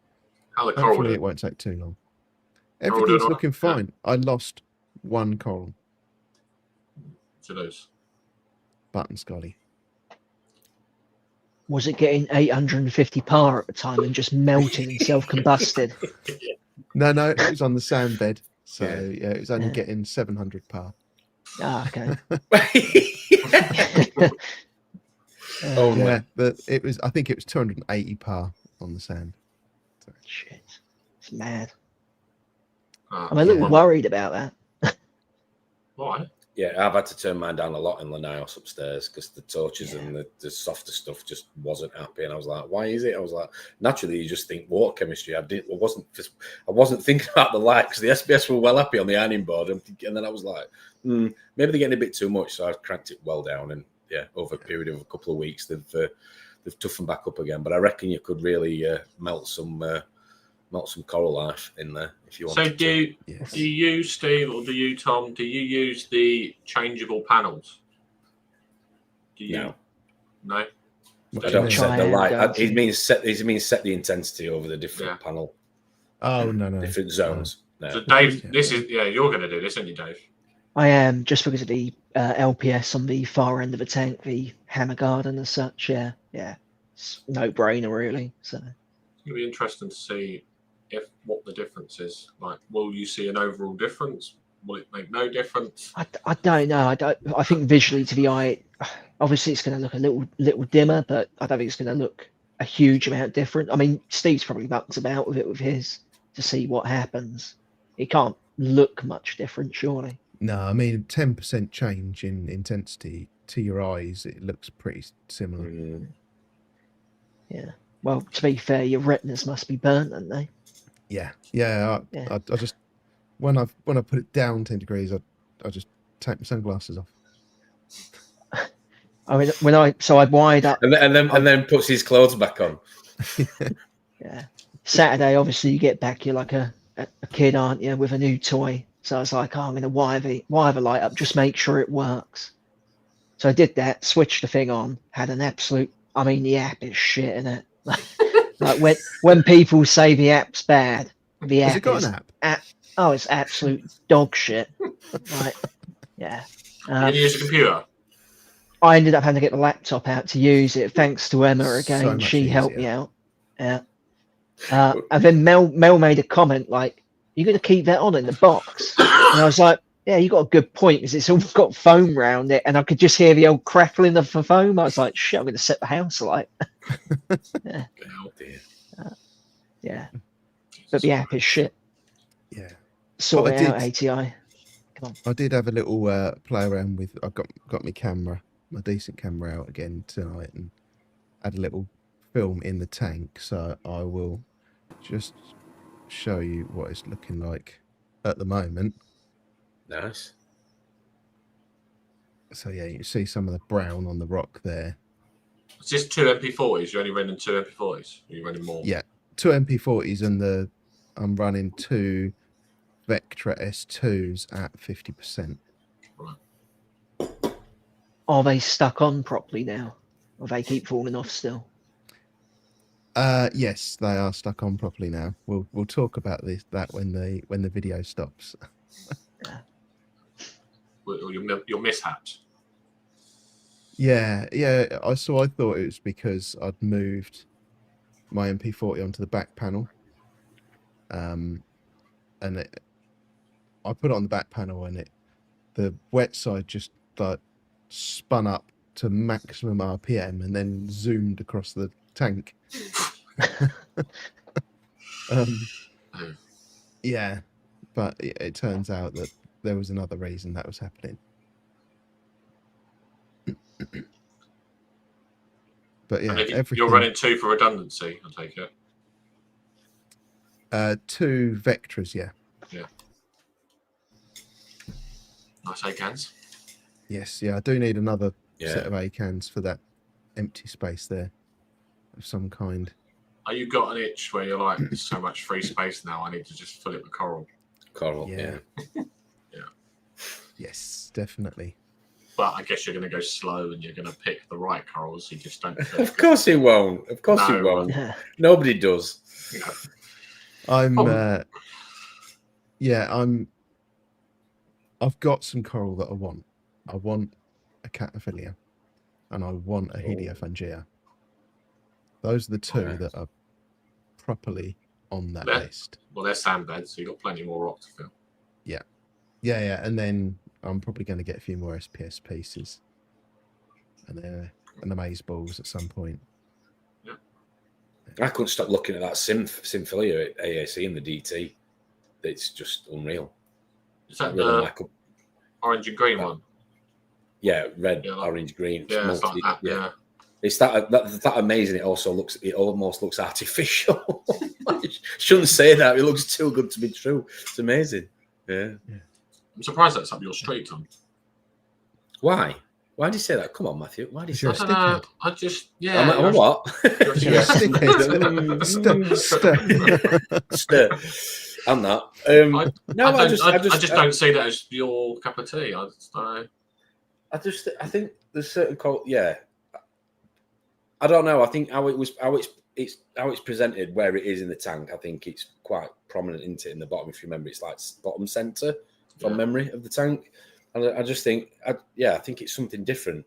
it won't take too long. Everything's looking fine. I lost one coral. To those. Button Scotty. Was it getting 850 par at the time and just melting and self-combusted? No, it was on the sand bed. So it was only getting 700 par. Ah, okay. But it was. I think it was 280 par on the sand. So. Shit, it's mad. I'm a little worried about that. Why? Yeah, I've had to turn mine down a lot in Linnaeus upstairs because the torches and the softer stuff just wasn't happy, and I was like, "Why is it?" I was like, "Naturally, you just think water chemistry." I wasn't thinking about the light because the SBS were well happy on the ironing board, and then I was like, "Maybe they're getting a bit too much," so I cranked it well down, and over a period of a couple of weeks, they've toughened back up again. But I reckon you could really melt some some coral life in there if you want. So do you, Steve, or do you, Tom? Do you use the changeable panels? Do you? No. No. I don't set the light. It means set the intensity over the different panel. Oh no, different zones. No. So Dave, this is you're going to do this, aren't you, Dave? I am, just because of the LPS on the far end of the tank, the hammer garden as such. Yeah, it's no brainer really. So it's going to be interesting to see what the difference is. Like, will you see an overall difference? Will it make no difference? I don't know. I think visually to the eye, obviously it's going to look a little dimmer, but I don't think it's going to look a huge amount different. I mean, Steve's probably mucked about with it with his to see what happens. It can't look much different, surely. No, I mean 10% change in intensity to your eyes, it looks pretty similar. Yeah. Well, to be fair, your retinas must be burnt, aren't they? Yeah. I just when I put it down 10 degrees, I just take my sunglasses off. I mean, I'd wired up and then puts his clothes back on. Yeah. Saturday, obviously, you get back, you're like a kid, aren't you, with a new toy. So I was like, I'm going to wire the light up, just make sure it works. So I did that, switched the thing on, had an absolute, I mean, the app is shit, isn't it? Like when people say the app's bad, the app Has it got an app? It's absolute dog shit. Right. Yeah. Can you use a computer? I ended up having to get the laptop out to use it, thanks to Emma again. So much she helped easier. me out. Yeah. And then Mel made a comment like, "You're going to keep that on in the box?" And I was like, "Yeah, you got a good point, because it's all got foam around it, and I could just hear the old crackling of the foam." I was like, "Shit, I'm going to set the house alight." Yeah. Yeah. But the app is shit. Yeah. Sort it out, ATI. Come on. I did have a little play around with. I got my decent camera out again tonight, and had a little film in the tank. So I will just show you what it's looking like at the moment. Nice. So yeah, you see some of the brown on the rock there. It's just 2 MP40s. You're only running 2 MP40s. Are you running more? Yeah, 2 MP40s, and I'm running 2 Vectra S2s at 50%. Right. Are they stuck on properly now? Or they keep falling off still? Yes, they are stuck on properly now. We'll talk about that when the video stops. Yeah. Your mishaps. Yeah. I thought it was because I'd moved my MP40 onto the back panel, and I put it on the back panel, and the wet side just like spun up to maximum RPM and then zoomed across the tank. Yeah, but it turns out that there was another reason that was happening. But yeah, everything. You're running 2 for redundancy, I take it. 2 Vectras, yeah. Yeah. Nice ACANs. Yes, yeah, I do need another set of ACANs for that empty space there of some kind. Are you got an itch where you're like, there's so much free space now, I need to just fill it with coral? Coral, yeah. Yes, definitely. But I guess you're going to go slow and you're going to pick the right corals. You just don't. Of course he won't. Of course he won't. Nobody does. No. I've got some coral that I want. I want a Cataphilia, and I want a Heliophangea. Those are the 2 that are properly on that list. Well, they're sand beds, so you've got plenty more rock to fill. Yeah. And then I'm probably going to get a few more SPS pieces, and the maze balls at some point. Yeah. I couldn't stop looking at that Symphilia AAC in the DT. It's just unreal. Is that the orange and green one? Yeah, red, orange, green. Yeah, it's like that, yeah. It's that amazing. It almost looks artificial. Shouldn't say that. It looks too good to be true. It's amazing. Yeah. I'm surprised that's up your street, Tom. Why? Why did you say that? Come on, Matthew. Why did you You're say a that? stickhead. I just, I'm a what? You're You're a stickhead. Stir. I'm not. I No, just don't see that as your cup of tea. I just don't know. I think there's certain yeah. I don't know. I think how it's presented where it is in the tank. I think it's quite prominent into it in the bottom. If you remember, it's like bottom center from memory of the tank. And I just think, I think it's something different.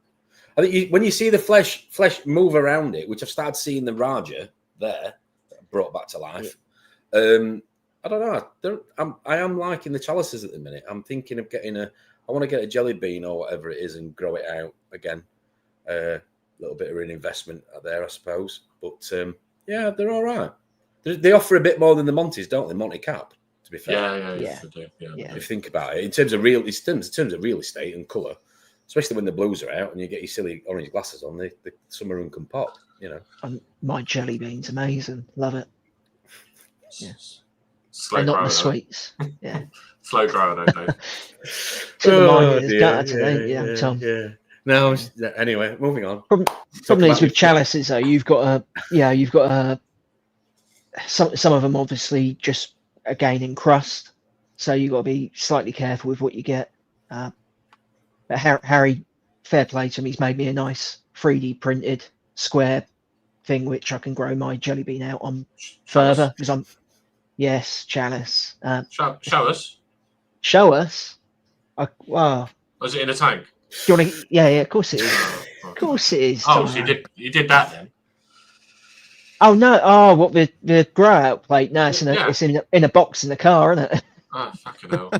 I think when you see the flesh move around it, which I've started seeing the Raja there brought back to life. Yeah. I don't know. I am liking the chalices at the minute. I'm thinking of I want to get a jelly bean or whatever it is and grow it out again. A little bit of an investment there, I suppose. But yeah, they're all right. They offer a bit more than the Montes, don't they? Monte Cap, to be fair. Yeah. If you think about it, in terms of real estate and colour, especially when the blues are out and you get your silly orange glasses on, the summer room can pop. You know, my jelly bean's amazing. Love it. Yes. Slow and not grower, the sweets. Yeah. Slow grower, though. Tom. Yeah. No. Anyway, moving on. Problem is with chalices, though, you've got some of them obviously just are gaining crust, so you've got to be slightly careful with what you get. But Harry, fair play to him, he's made me a nice 3D printed square thing which I can grow my jelly bean out on further because I'm. Yes, chalice. Show us. Show us. Wow. Was it in a tank? Do you want to? Yeah, of course it is. Of course it is. Oh, so you did that then? Oh no! Oh, what the grow out plate? No, it's in a box in the car, isn't it? Oh, fucking hell.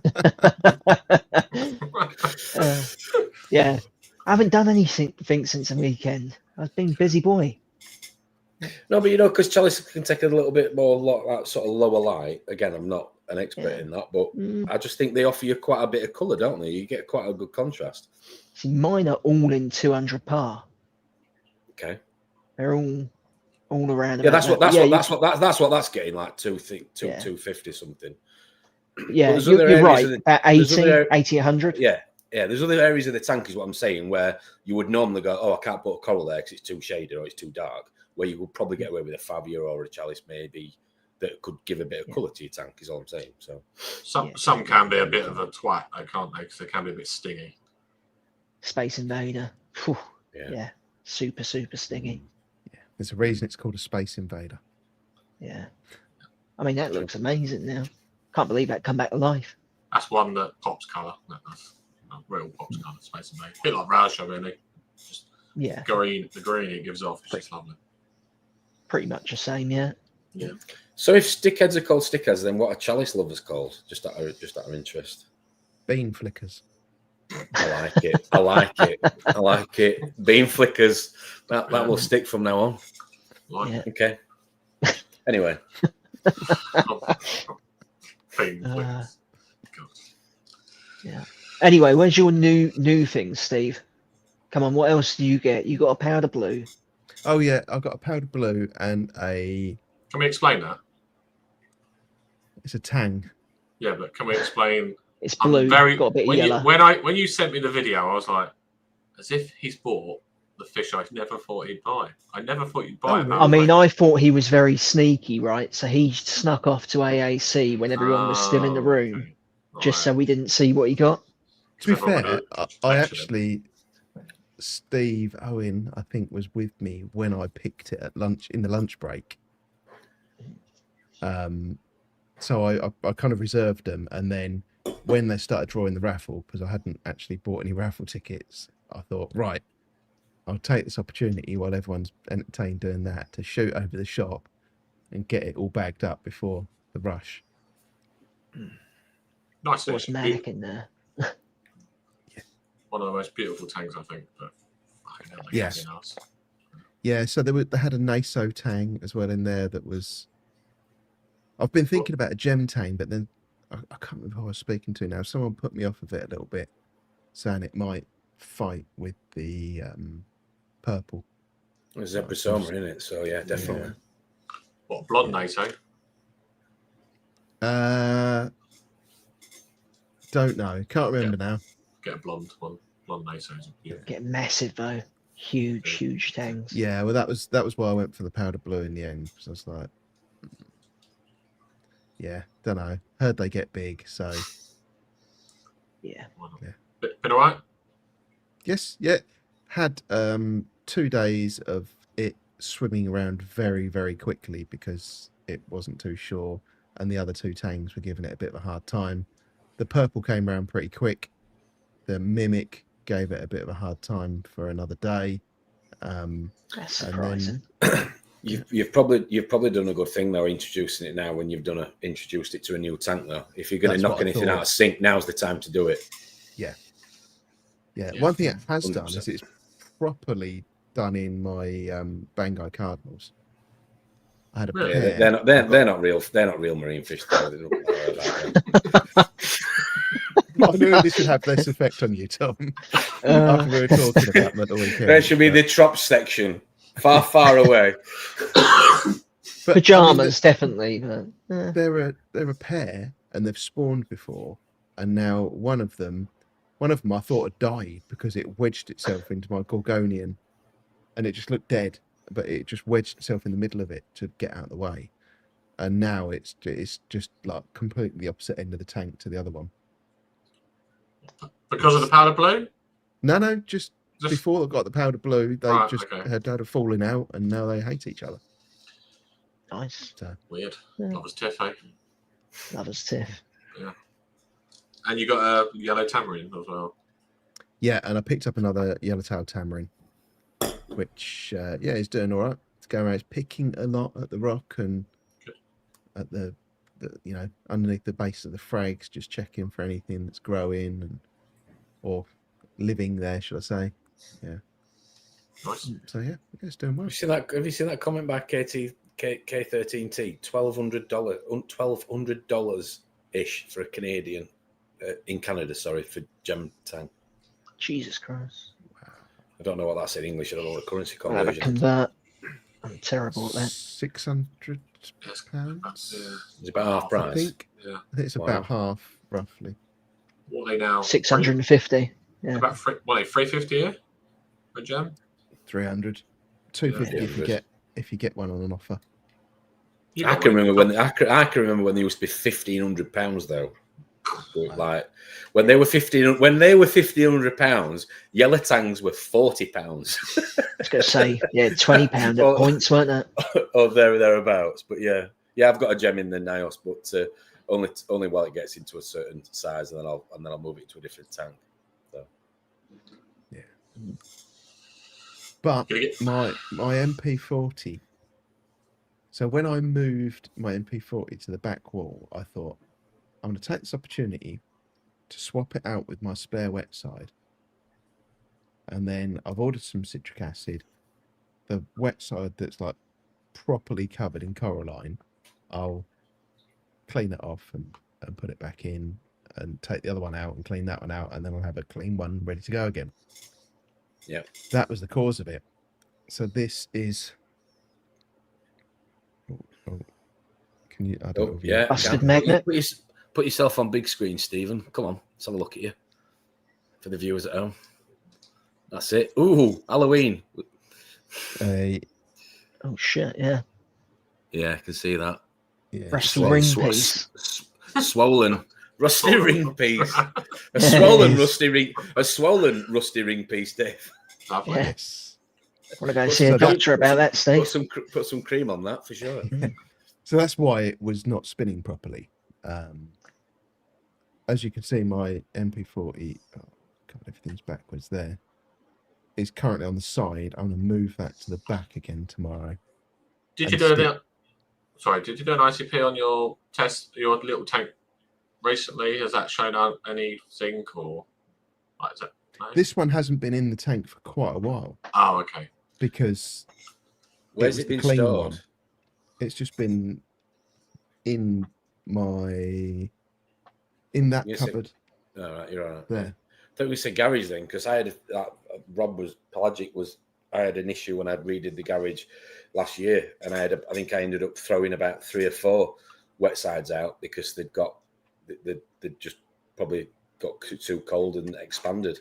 Yeah, I haven't done anything since the weekend. I've been busy boy. No, but because chalice can take a little bit more sort of lower light. Again, I'm not an expert in that, but I just think they offer you quite a bit of colour, don't they? You get quite a good contrast. See, mine are all in 200 par. Okay. They're all around. Yeah, that's what's getting like 250 something. Yeah, you're right. About 80, 100. Yeah. There's other areas of the tank, is what I'm saying, where you would normally go, oh, I can't put a coral there because it's too shaded or it's too dark. Where you would probably get away with a Fabia or a chalice, maybe, that could give a bit of colour to your tank, is all I'm saying. So some can be a bit of a twat, can't they? Because they can be a bit stingy. Space Invader. Whew. Yeah. Super stingy. Yeah. There's a reason it's called a Space Invader. Yeah. I mean, that looks amazing now. Can't believe that come back to life. That's one that pops colour. That's real pops colour, Space Invader. A bit like Raja, really. Just the green it gives off is just lovely. Pretty much the same, yeah. So if stickheads are called stickheads, then what are chalice lovers called? Just out of interest. Bean flickers. I like it. Bean flickers. That will stick from now on. Okay. Anyway. Bean flickers. Yeah. Anyway, where's your new thing, Steve? Come on, what else do you get? You got a powder blue. Oh yeah, I've got a powder blue and a. Can we explain that? It's a tang. Yeah, but can we explain? It's blue. Got a bit of yellow. When you sent me the video, I was like, as if he's bought the fish I never thought he'd buy. I never thought you'd buy it. I mean, I thought he was very sneaky, right? So he snuck off to AAC when everyone was still in the room, just so we didn't see what he got. To be fair, I actually. Steve Owen, I think, was with me when I picked it at lunch in the lunch break. So I kind of reserved them, and then when they started drawing the raffle, because I hadn't actually bought any raffle tickets, I thought, right, I'll take this opportunity while everyone's entertained doing that to shoot over the shop and get it all bagged up before the rush. Nice. What's manic in there? One of the most beautiful tanks, I think. But yes. Yeah, so they had a NASO tang as well in there that was. I've been thinking about a gem tang, but then I can't remember who I was speaking to now. Someone put me off of it a little bit, saying it might fight with the purple. There's Episoma in it, so yeah, definitely. What, blonde NATO? Don't know. Can't remember now. Get a blonde one. non-NASOs. Get massive though, huge tanks. Yeah, well, that was why I went for the powder blue in the end, because I was like, yeah, don't know. Heard they get big, so Yeah. Been all right? yes, yeah. Had 2 days of it swimming around very, very quickly because it wasn't too sure, and the other 2 tangs were giving it a bit of a hard time. The purple came around pretty quick. The mimic gave it a bit of a hard time for another day. That's surprising. You've probably done a good thing though, introducing it now when you've introduced it to a new tank though. If you're going to knock anything out of sync, now's the time to do it. Yeah. One thing it has 100%. Done is it's properly done in my Bangai Cardinals. I had a pair. They're not real. They're not real marine fish. Though. They don't I knew this would have less effect on you, Tom. After we were talking about them at the weekend. There should be the trop section, far away. But, pajamas, definitely. But, They're a pair, and they've spawned before, and now one of them I thought had died because it wedged itself into my Gorgonian, and it just looked dead, but it just wedged itself in the middle of it to get out of the way, and now it's just like completely the opposite end of the tank to the other one. Because of the powder blue? No, just before they got the powder blue, they had a falling out, and now they hate each other. Nice. So, weird. Yeah. Lovers tiff, eh? Lovers tiff. Yeah. And you got a yellow tamarin as well. Yeah, and I picked up another yellow-tailed tamarin, which is doing all right. It's going around, it's picking a lot at the rock and at the underneath the base of the frags, just checking for anything that's growing or living there, should I say? Yeah. Nice. So yeah, it's doing well. Have you seen that comment by K13T? $1,200 ish for a Canadian in Canada. Sorry, for gem tank. Jesus Christ! Wow. I don't know what that's in English. I don't know what the currency conversion. conversion. Convert. I'm terrible at that. £600. It's about half price. I think it's about half, roughly. What are they now? 650. Yeah. About $350 here for gem. 300, 250 if you get one on an offer. I can remember when they used to be £1,500 though. Like when they were £1,500, yellow tangs were £40. I was going to say, £20 at points, weren't it? Or thereabouts. But yeah, I've got a gem in the Nios, but only while it gets into a certain size, and then I'll move it to a different tank. So. Yeah. But my MP40. So when I moved my MP40 to the back wall, I thought, I'm going to take this opportunity to swap it out with my spare wet side. And then I've ordered some citric acid. The wet side that's like properly covered in coralline, I'll clean it off and put it back in and take the other one out and clean that one out. And then I'll have a clean one ready to go again. Yeah. That was the cause of it. So this is... Can you... I don't know. Yeah. Busted magnet. Put yourself on big screen, Stephen. Come on, let's have a look at you. For the viewers at home. That's it. Ooh, Halloween. Oh, shit, yeah. Yeah, I can see that. Yeah. Rusty ring piece. Swollen. Rusty ring piece. A swollen rusty ring piece, Dave. Yes. I want to go see a doctor about that, Steve. Put some cream on that for sure. So that's why it was not spinning properly. As you can see, my MP40, everything's backwards there, is currently on the side. I'm going to move that to the back again tomorrow. Did you do an ICP on your little tank recently? Has that shown out anything or like that? No? This one hasn't been in the tank for quite a while. Oh, okay. Because where's it been stored? One. It's just been in that cupboard. All right, you're all right. There. I thought we said garage then, because I had I had an issue when I redid the garage last year, and I think I ended up throwing about 3 or 4 wet sides out because they'd just probably got too cold and expanded.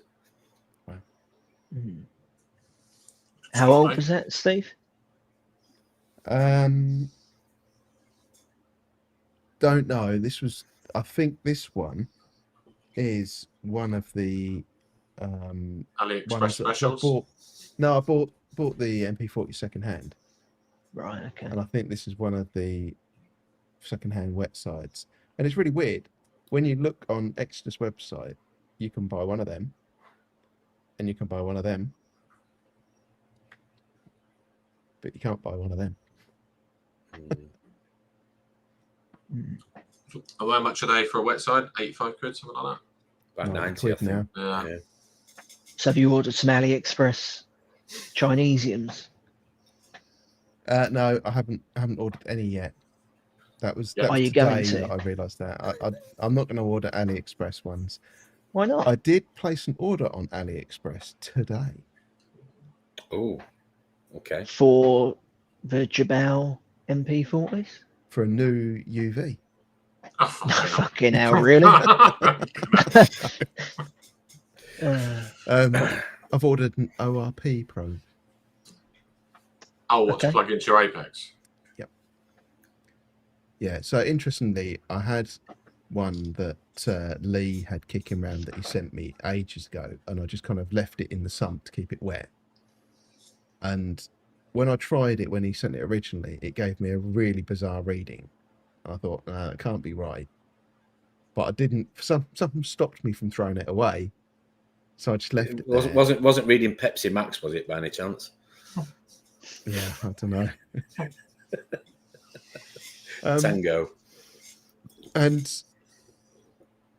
How old was that, Steve? Don't know. I think this one is one of the AliExpress specials. I bought the MP40 second hand. Right, okay. And I think this is one of the second-hand wet sides. And it's really weird. When you look on Exeter's website, you can buy one of them, and you can buy one of them, but you can't buy one of them. How much are they for a wet side? 85 quid, something like that? About 90, I think. Now. Yeah. So have you ordered some AliExpress Chinesiums? No, I haven't ordered any yet. That was Are you today going to? that I realised that. I'm not going to order AliExpress ones. Why not? I did place an order on AliExpress today. Oh, okay. For the Jabal MP40s? For a new UV. Oh, fucking hell, really? I've ordered an ORP probe. Oh, what to plug into your Apex? Yep. Yeah, so interestingly, I had one that Lee had kicking around that he sent me ages ago, and I just kind of left it in the sump to keep it wet. And when I tried it, when he sent it originally, it gave me a really bizarre reading. And I thought, no, it can't be right. But I didn't. Something stopped me from throwing it away, so I just left it. Wasn't reading Pepsi Max, was it, by any chance? Yeah, I don't know. Tango. And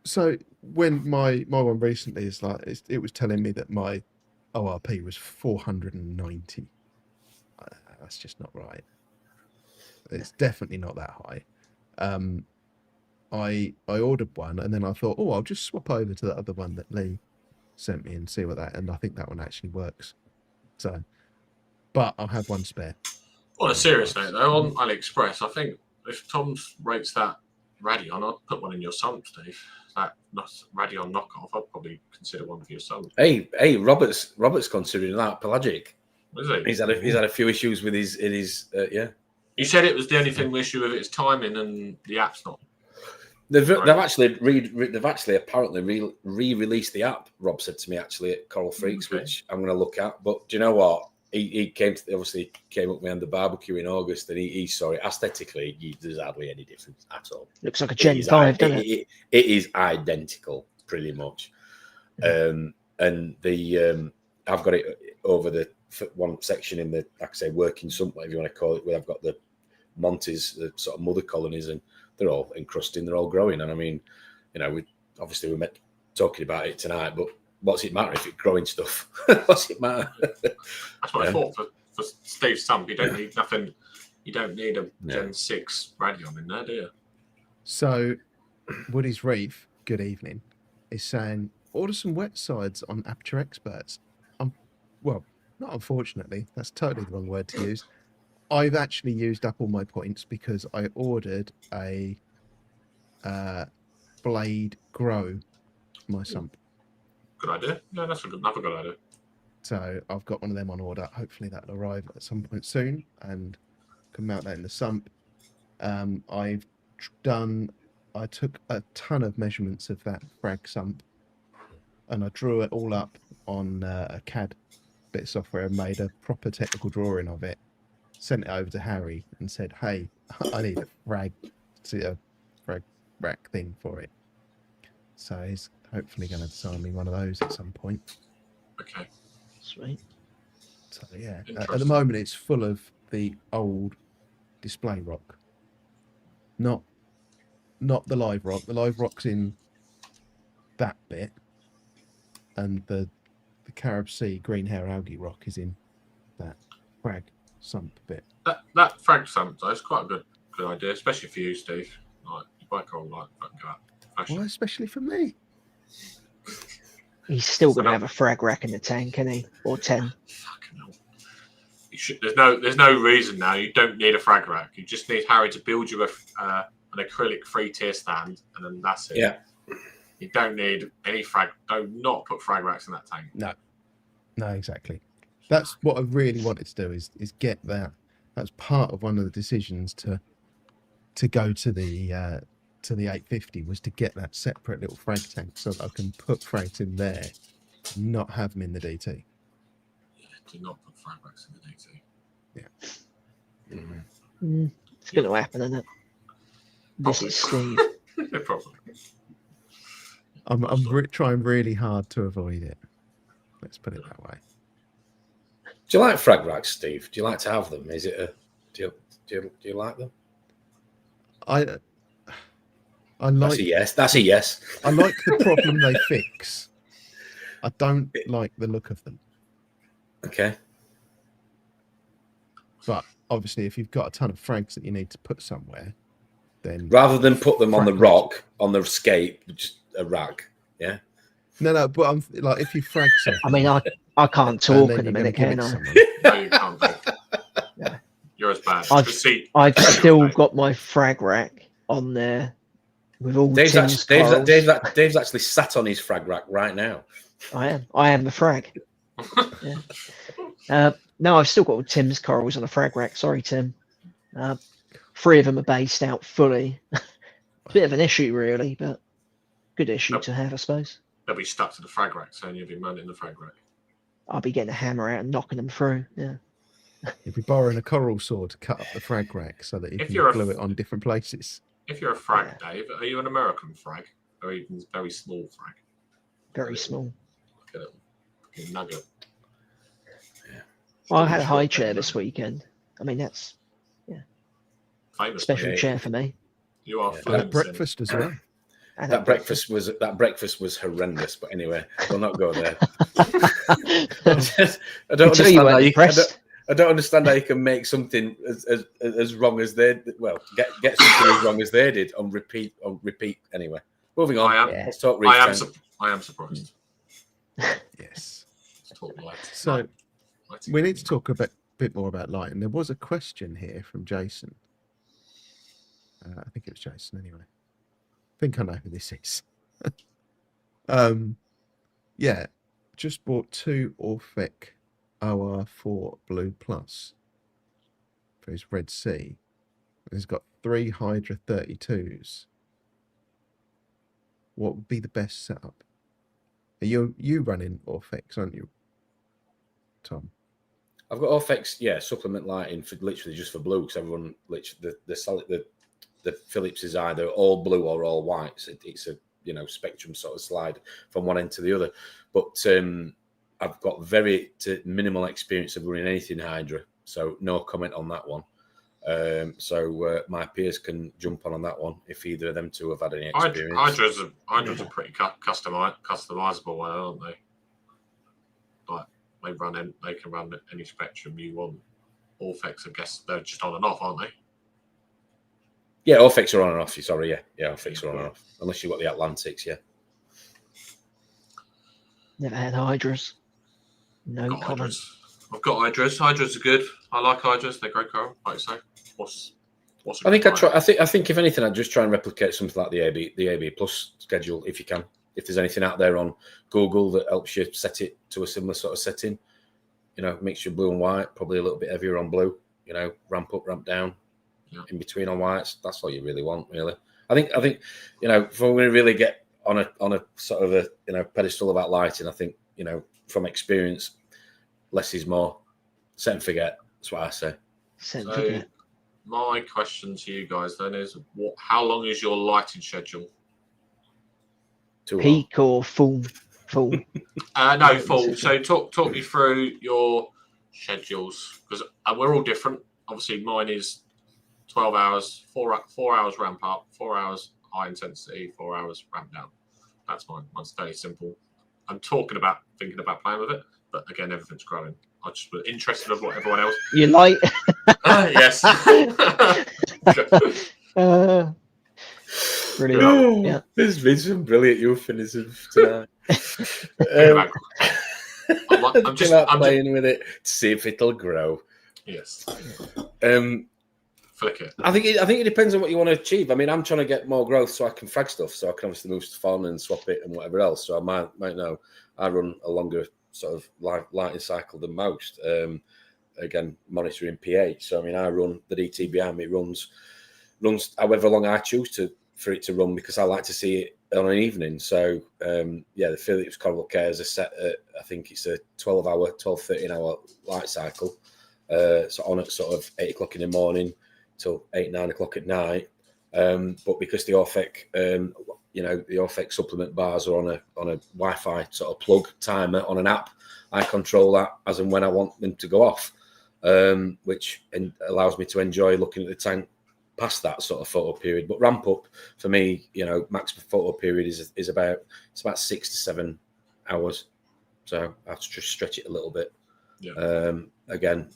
so when my one recently is like, it was telling me that my ORP was 490. That's just not right. It's definitely not that high. I ordered one, and then I thought, I'll just swap over to the other one that Lee sent me and see what that. And I think that one actually works. So, but I'll have one spare. On a serious note, though, on AliExpress, I think if Tom rates that Radeon, I'd put one in your sump, Steve. That Radeon knockoff, I'd probably consider one for your sump. Hey, Robert's considering that pelagic. Is he? He's had a few issues with his yeah. You said it was the only thing issue with its timing and the app's not. They've actually apparently re-released the app. Rob said to me actually at Coral Freaks, which I'm going to look at. But do you know what? He came up with me on the barbecue in August, and he saw it aesthetically. There's hardly any difference at all. Looks like a Gen 5, doesn't it? It is identical, pretty much. And the I've got it over the one section in the, like I say, working sump, whatever you want to call it, where I've got the Montes, the sort of mother colonies, and they're all encrusting, they're all growing. And I mean, we're talking about it tonight, but what's it matter if it's growing stuff? What's it matter? That's what I thought for Steve's sump. You don't need nothing. You don't need a Gen 6 Radeon in there, do you? So, Woody's Reef, good evening, is saying, order some wet sides on Aperture Experts. Well, not unfortunately, that's totally the wrong word to use. I've actually used up all my points because I ordered a Blade Grow my sump. Good idea. Yeah, that's another good idea. So I've got one of them on order. Hopefully that'll arrive at some point soon and can mount that in the sump. I took a ton of measurements of that frag sump, and I drew it all up on a CAD bit of software and made a proper technical drawing of it. Sent it over to Harry and said, "Hey, I need a frag rack thing for it." So he's hopefully going to design me one of those at some point. Okay. Sweet. So yeah, at the moment it's full of the old display rock, not the live rock. The live rock's in that bit, and the Carib Sea green hair algae rock is in that frag sump bit. That frag sump though is quite a good idea, especially for you, Steve. Like you might go like that. Why especially for me? He's still going to have a frag rack in the tank, isn't he? Or 10. Fucking hell. You should. There's no reason now. You don't need a frag rack. You just need Harry to build you an acrylic 3-tier stand, and then that's it. Yeah. You don't need any frag. Do not put frag racks in that tank. No. No, exactly. That's what I really wanted to do is get that. That's part of one of the decisions to go to the 850 was to get that separate little frag tank so that I can put frags in there, not have them in the DT. Yeah, do not put frag racks in the DT. Yeah. It's going to happen, isn't it? This is Steve. Probably. I'm trying really hard to avoid it. Let's put it that way. Do you like frag racks, Steve? Do you like to have them? Is it a do you like them? I like. That's a yes. That's a yes. I like the problem they fix. I don't like the look of them. Okay. But obviously, if you've got a ton of frags that you need to put somewhere, then rather than put them on the rock on the escape, just a rack. Yeah. No. But I'm like, if you frag something, I mean, I can't talk in a minute, can I? No, you can't. Yeah. You're as bad. I've still got my frag rack on there with all Dave's Dave's actually sat on his frag rack right now. I am the frag. Yeah. No, I've still got Tim's corals on a frag rack. Sorry, Tim. 3 of them are based out fully. Bit of an issue, really, but good issue to have, I suppose. They'll be stuck to the frag rack, so you'll be mounting the frag rack. I'll be getting a hammer out and knocking them through. Yeah. You'll be borrowing a coral saw to cut up the frag rack so that you can glue it on different places. If you're a frag, Dave, are you an American frag or even very small frag? Very small. Look at it. Nugget. Yeah. Well, I had a high chair this weekend. I mean, that's famous special chair for me. You are that breakfast as well. That breakfast was horrendous. But anyway, we'll not go there. I don't understand how you can make something as wrong as they get something as wrong as they did on repeat. Anyway, moving on. Let's talk Reefing. I am surprised. Yes. Let's talk light. So we need to talk a bit more about light. And there was a question here from Jason. I think it was Jason anyway. I think I know who this is. Yeah, just bought 2 Orphec OR4 Blue Plus for his Red Sea. He's got 3 Hydra 32s. What would be the best setup? Are you running Orphecs, aren't you, Tom? I've got Orphecs, supplement lighting for literally just for blue because everyone literally the Philips is either all blue or all white. So it's a spectrum sort of slide from one end to the other. But I've got very minimal experience of running anything Hydra, so no comment on that one. So my peers can jump on that one if either of them two have had any experience. Hydra's a pretty customizable one, aren't they? Like they can run any spectrum you want. Orphecs, I guess they're just on and off, aren't they? Yeah, Orphecs are on and off. Sorry, yeah, Orphecs are on and off. Unless you've got the Atlantics, yeah. Never had Hydras. No comment. I've got Hydras. Hydras are good. I like Hydras. They're great coral, like you say. What's I think if anything, I'd just try and replicate something like the AB Plus schedule if you can. If there's anything out there on Google that helps you set it to a similar sort of setting, mixture blue and white, probably a little bit heavier on blue. Ramp up, ramp down. Yeah. In between on whites, that's all you really want, really. I think if we're going to really get on a sort of a pedestal about lighting, I think from experience, less is more. Set and forget. That's what I say. Set and forget. My question to you guys then is, how long is your lighting schedule? Peak or full? No, full. So talk me through your schedules because we're all different. Obviously, mine is 12 hours, 4 hours ramp up, 4 hours high intensity, 4 hours ramp down. That's mine. Mine's fairly simple. I'm thinking about playing with it, but again, everything's growing. I just was interested in what everyone else. You like? Yes. Brilliant. Yeah. There's been some brilliant euphemisms tonight. I'm just playing with it to see if it'll grow. Yes. Flick it. I think it depends on what you want to achieve. I mean, I'm trying to get more growth so I can frag stuff, so I can obviously move to fawn and swap it and whatever else. So I might know I run a longer sort of lighting cycle than most. Again, monitoring pH. So I mean, I run the DT behind me runs however long I choose for it to run, because I like to see it on an evening. So the Philips Coral Cares are set at, I think it's a 13 hour light cycle. So on at sort of 8 o'clock in the morning till 8-9 o'clock at night. But because the Orphec, the Orphec supplement bars are on a Wi-Fi sort of plug timer on an app, I control that as and when I want them to go off, which allows me to enjoy looking at the tank past that sort of photo period. But ramp up for me, max photo period is about 6 to 7 hours. So I have to just stretch it a little bit. Yeah. Again,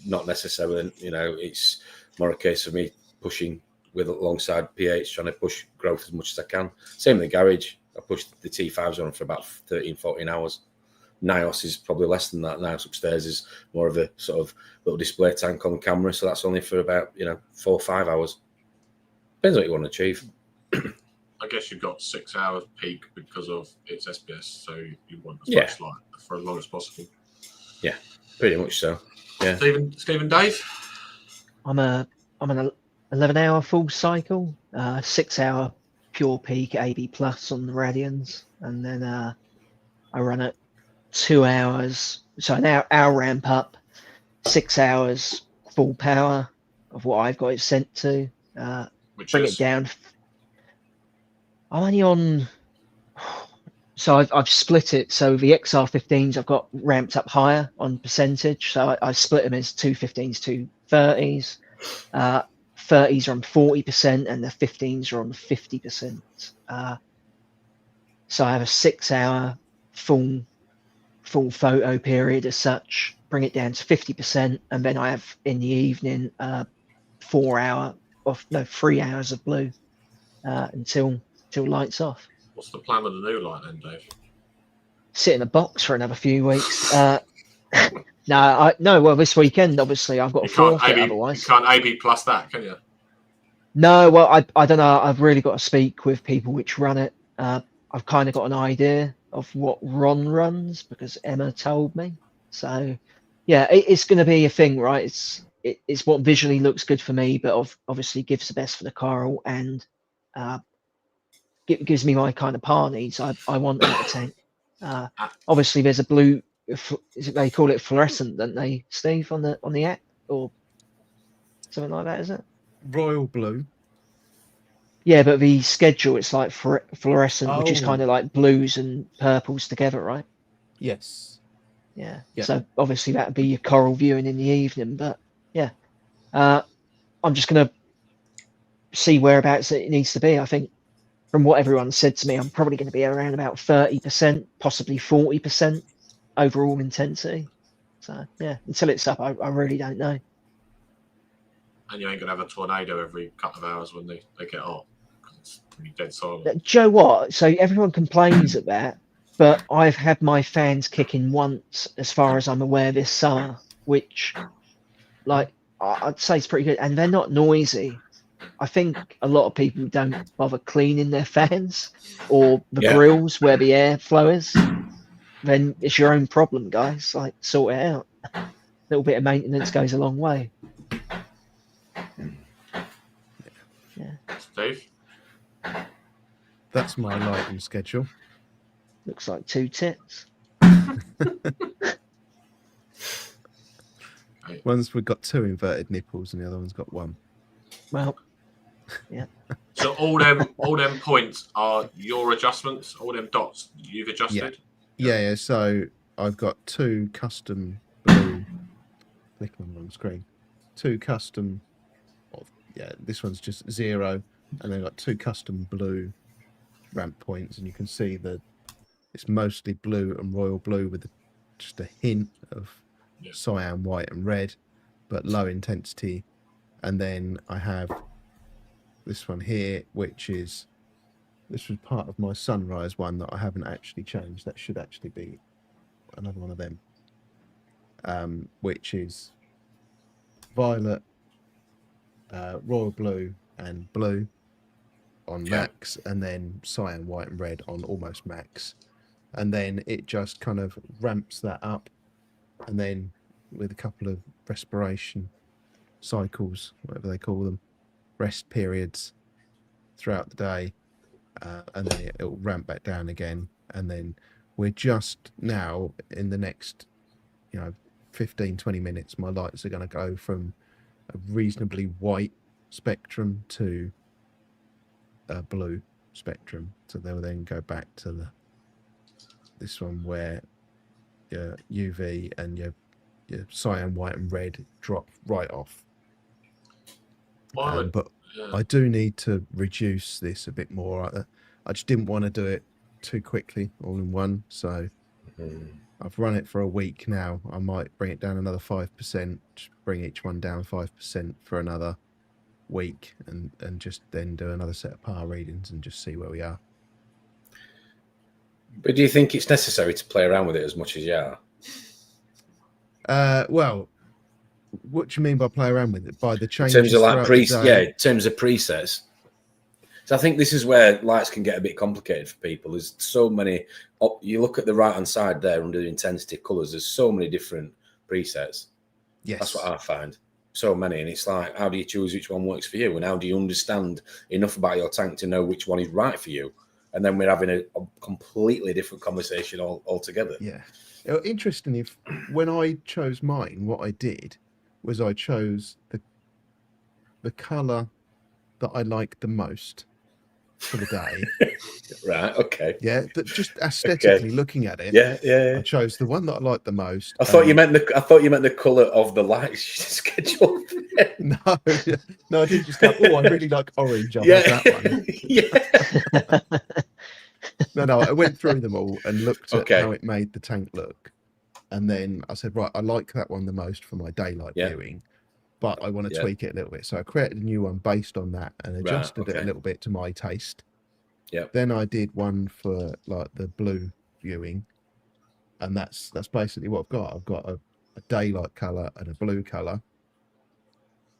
not necessarily, it's more a case of me pushing alongside pH, trying to push growth as much as I can. Same in the garage. I pushed the T5s on for about 13, 14 hours. NIOS is probably less than that. NIOS upstairs is more of a sort of little display tank on the camera, so that's only for about 4 or 5 hours. Depends what you want to achieve. I guess you've got 6 hours peak because of its SBS, so you want as much light for as long as possible. Yeah, pretty much so. Yeah. Stephen, Dave? I'm an 11-hour full cycle, 6 hour pure peak AB plus on the Radians, and then I run at 2 hours, so an hour ramp up, 6 hours full power of what I've got it sent to. Bring it down. I'm only on. So I've split it. So the XR15s I've got ramped up higher on percentage. So I split them as 215s, 230s. 30s are on 40% and the 15s are on 50%. So I have a 6 hour full photo period as such, bring it down to 50%, and then I have in the evening 3 hours of blue until lights off. What's the plan with the new light then, Dave? Sit in a box for another few weeks. Well, this weekend obviously I've got a forfeit otherwise. You can't AB plus that, can you? No, well, I don't know. I've really got to speak with people which run it. I've kind of got an idea of what Ron runs because Emma told me. So, yeah, it's going to be a thing, right? It's what visually looks good for me, but obviously gives the best for the coral and gives me my kind of par needs. I want out of tank. Obviously, there's a blue. They call it fluorescent, don't they, Steve, on the app or something like that? Is it royal blue? Yeah, but the schedule, it's like fluorescent, which is kind of like blues and purples together, right? Yes. Yeah. So obviously that would be your coral viewing in the evening, but yeah. I'm just going to see whereabouts it needs to be. I think from what everyone said to me, I'm probably going to be around about 30%, possibly 40% overall intensity. So yeah, until it's up, I really don't know. And you ain't going to have a tornado every couple of hours when they get hot. It's going to be dead silent. Joe, what? So everyone complains at that, but I've had my fans kicking once, as far as I'm aware, this summer, which, like, I'd say it's pretty good. And they're not noisy. I think a lot of people don't bother cleaning their fans or the grills where the airflow is. Then it's your own problem, guys. Like, sort it out. A little bit of maintenance goes a long way. Yeah. Dave? That's my lighting schedule. Looks like 2 tits. One's we've got 2 inverted nipples and the other one's got 1. Well, yeah. So all them points are your adjustments. All them dots you've adjusted. Yeah. So I've got 2 custom blue. Click on the wrong screen. 2 custom. This one's just 0, and then I've got 2 custom blue ramp points, and you can see that it's mostly blue and royal blue with just a hint of cyan, white, and red, but low intensity. And then I have this one here, this was part of my sunrise one that I haven't actually changed. That should actually be another one of them, which is violet, royal blue, and blue on max, and then cyan, white, and red on almost max. and then it just kind of ramps that up, and then with a couple of respiration cycles, whatever they call them, rest periods throughout the day, and then it'll ramp back down again. And then we're just now in the next 15 20 minutes, my lights are going to go from a reasonably white spectrum to a blue spectrum, so they'll then go back to this one where your UV and your cyan, white and red drop right off. But I do need to reduce this a bit more. I just didn't want to do it too quickly all in one, so I've run it for a week now. I might bring it down another 5%, bring each one down 5% for another week, and just then do another set of power readings and just see where we are. But do you think it's necessary to play around with it as much as you are? Well, what do you mean by play around with it? By the changes? In terms of like in terms of presets. So I think this is where lights can get a bit complicated for people. There's so many. You look at the right hand side there under the intensity colours. There's so many different presets. Yes, that's what I find. So many, and it's like, how do you choose which one works for you, and how do you understand enough about your tank to know which one is right for you? And then we're having a completely different conversation altogether. Yeah. Interestingly, when I chose mine, what I did was I chose the colour that I liked the most for the day. Right, okay. Yeah, but just aesthetically looking at it. Yeah. I chose the one that I liked the most. I thought you meant the colour of the lights you scheduled. No, I didn't just go, I really like orange. I'll have that one. No, I went through them all and looked at how it made the tank look. And then I said, right, I like that one the most for my daylight viewing, but I want to tweak it a little bit. So I created a new one based on that and adjusted it a little bit to my taste. Yeah. Then I did one for like the blue viewing, and that's basically what I've got. I've got a daylight color and a blue color,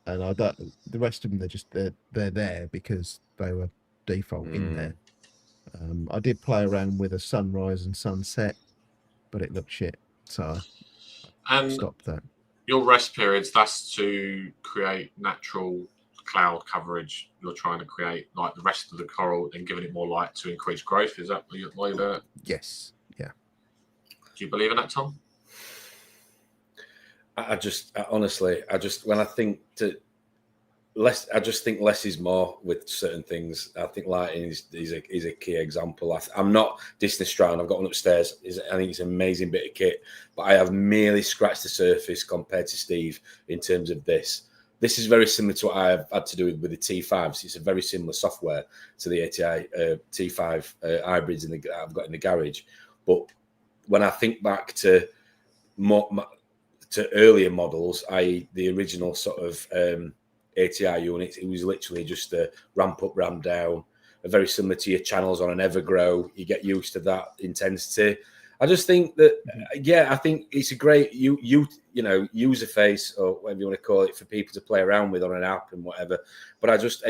and I don't. The rest of them they're there because they were default in there. I did play around with a sunrise and sunset, but it looked shit, so I stopped that. Your rest periods, that's to create natural cloud coverage. You're trying to create like the rest of the coral and giving it more light to increase growth. Is that why you're doing it? Yes. Yeah. Do you believe in that, Tom? Honestly, when I think less, I just think less is more with certain things. I think lighting is a key example. I'm not Disney Strand. I've got one upstairs. I think it's an amazing bit of kit, but I have merely scratched the surface compared to Steve in terms of this. This is very similar to what I've had to do with the T5s. It's a very similar software to the ATI T5 hybrids I've got in the garage. But when I think back to earlier models, i.e. the original sort of ATI units, it was literally just a ramp up, ramp down, very similar to your channels on an Evergrow. You get used to that intensity. I just think that, I think it's a great user face or whatever you want to call it for people to play around with on an app and whatever. But I just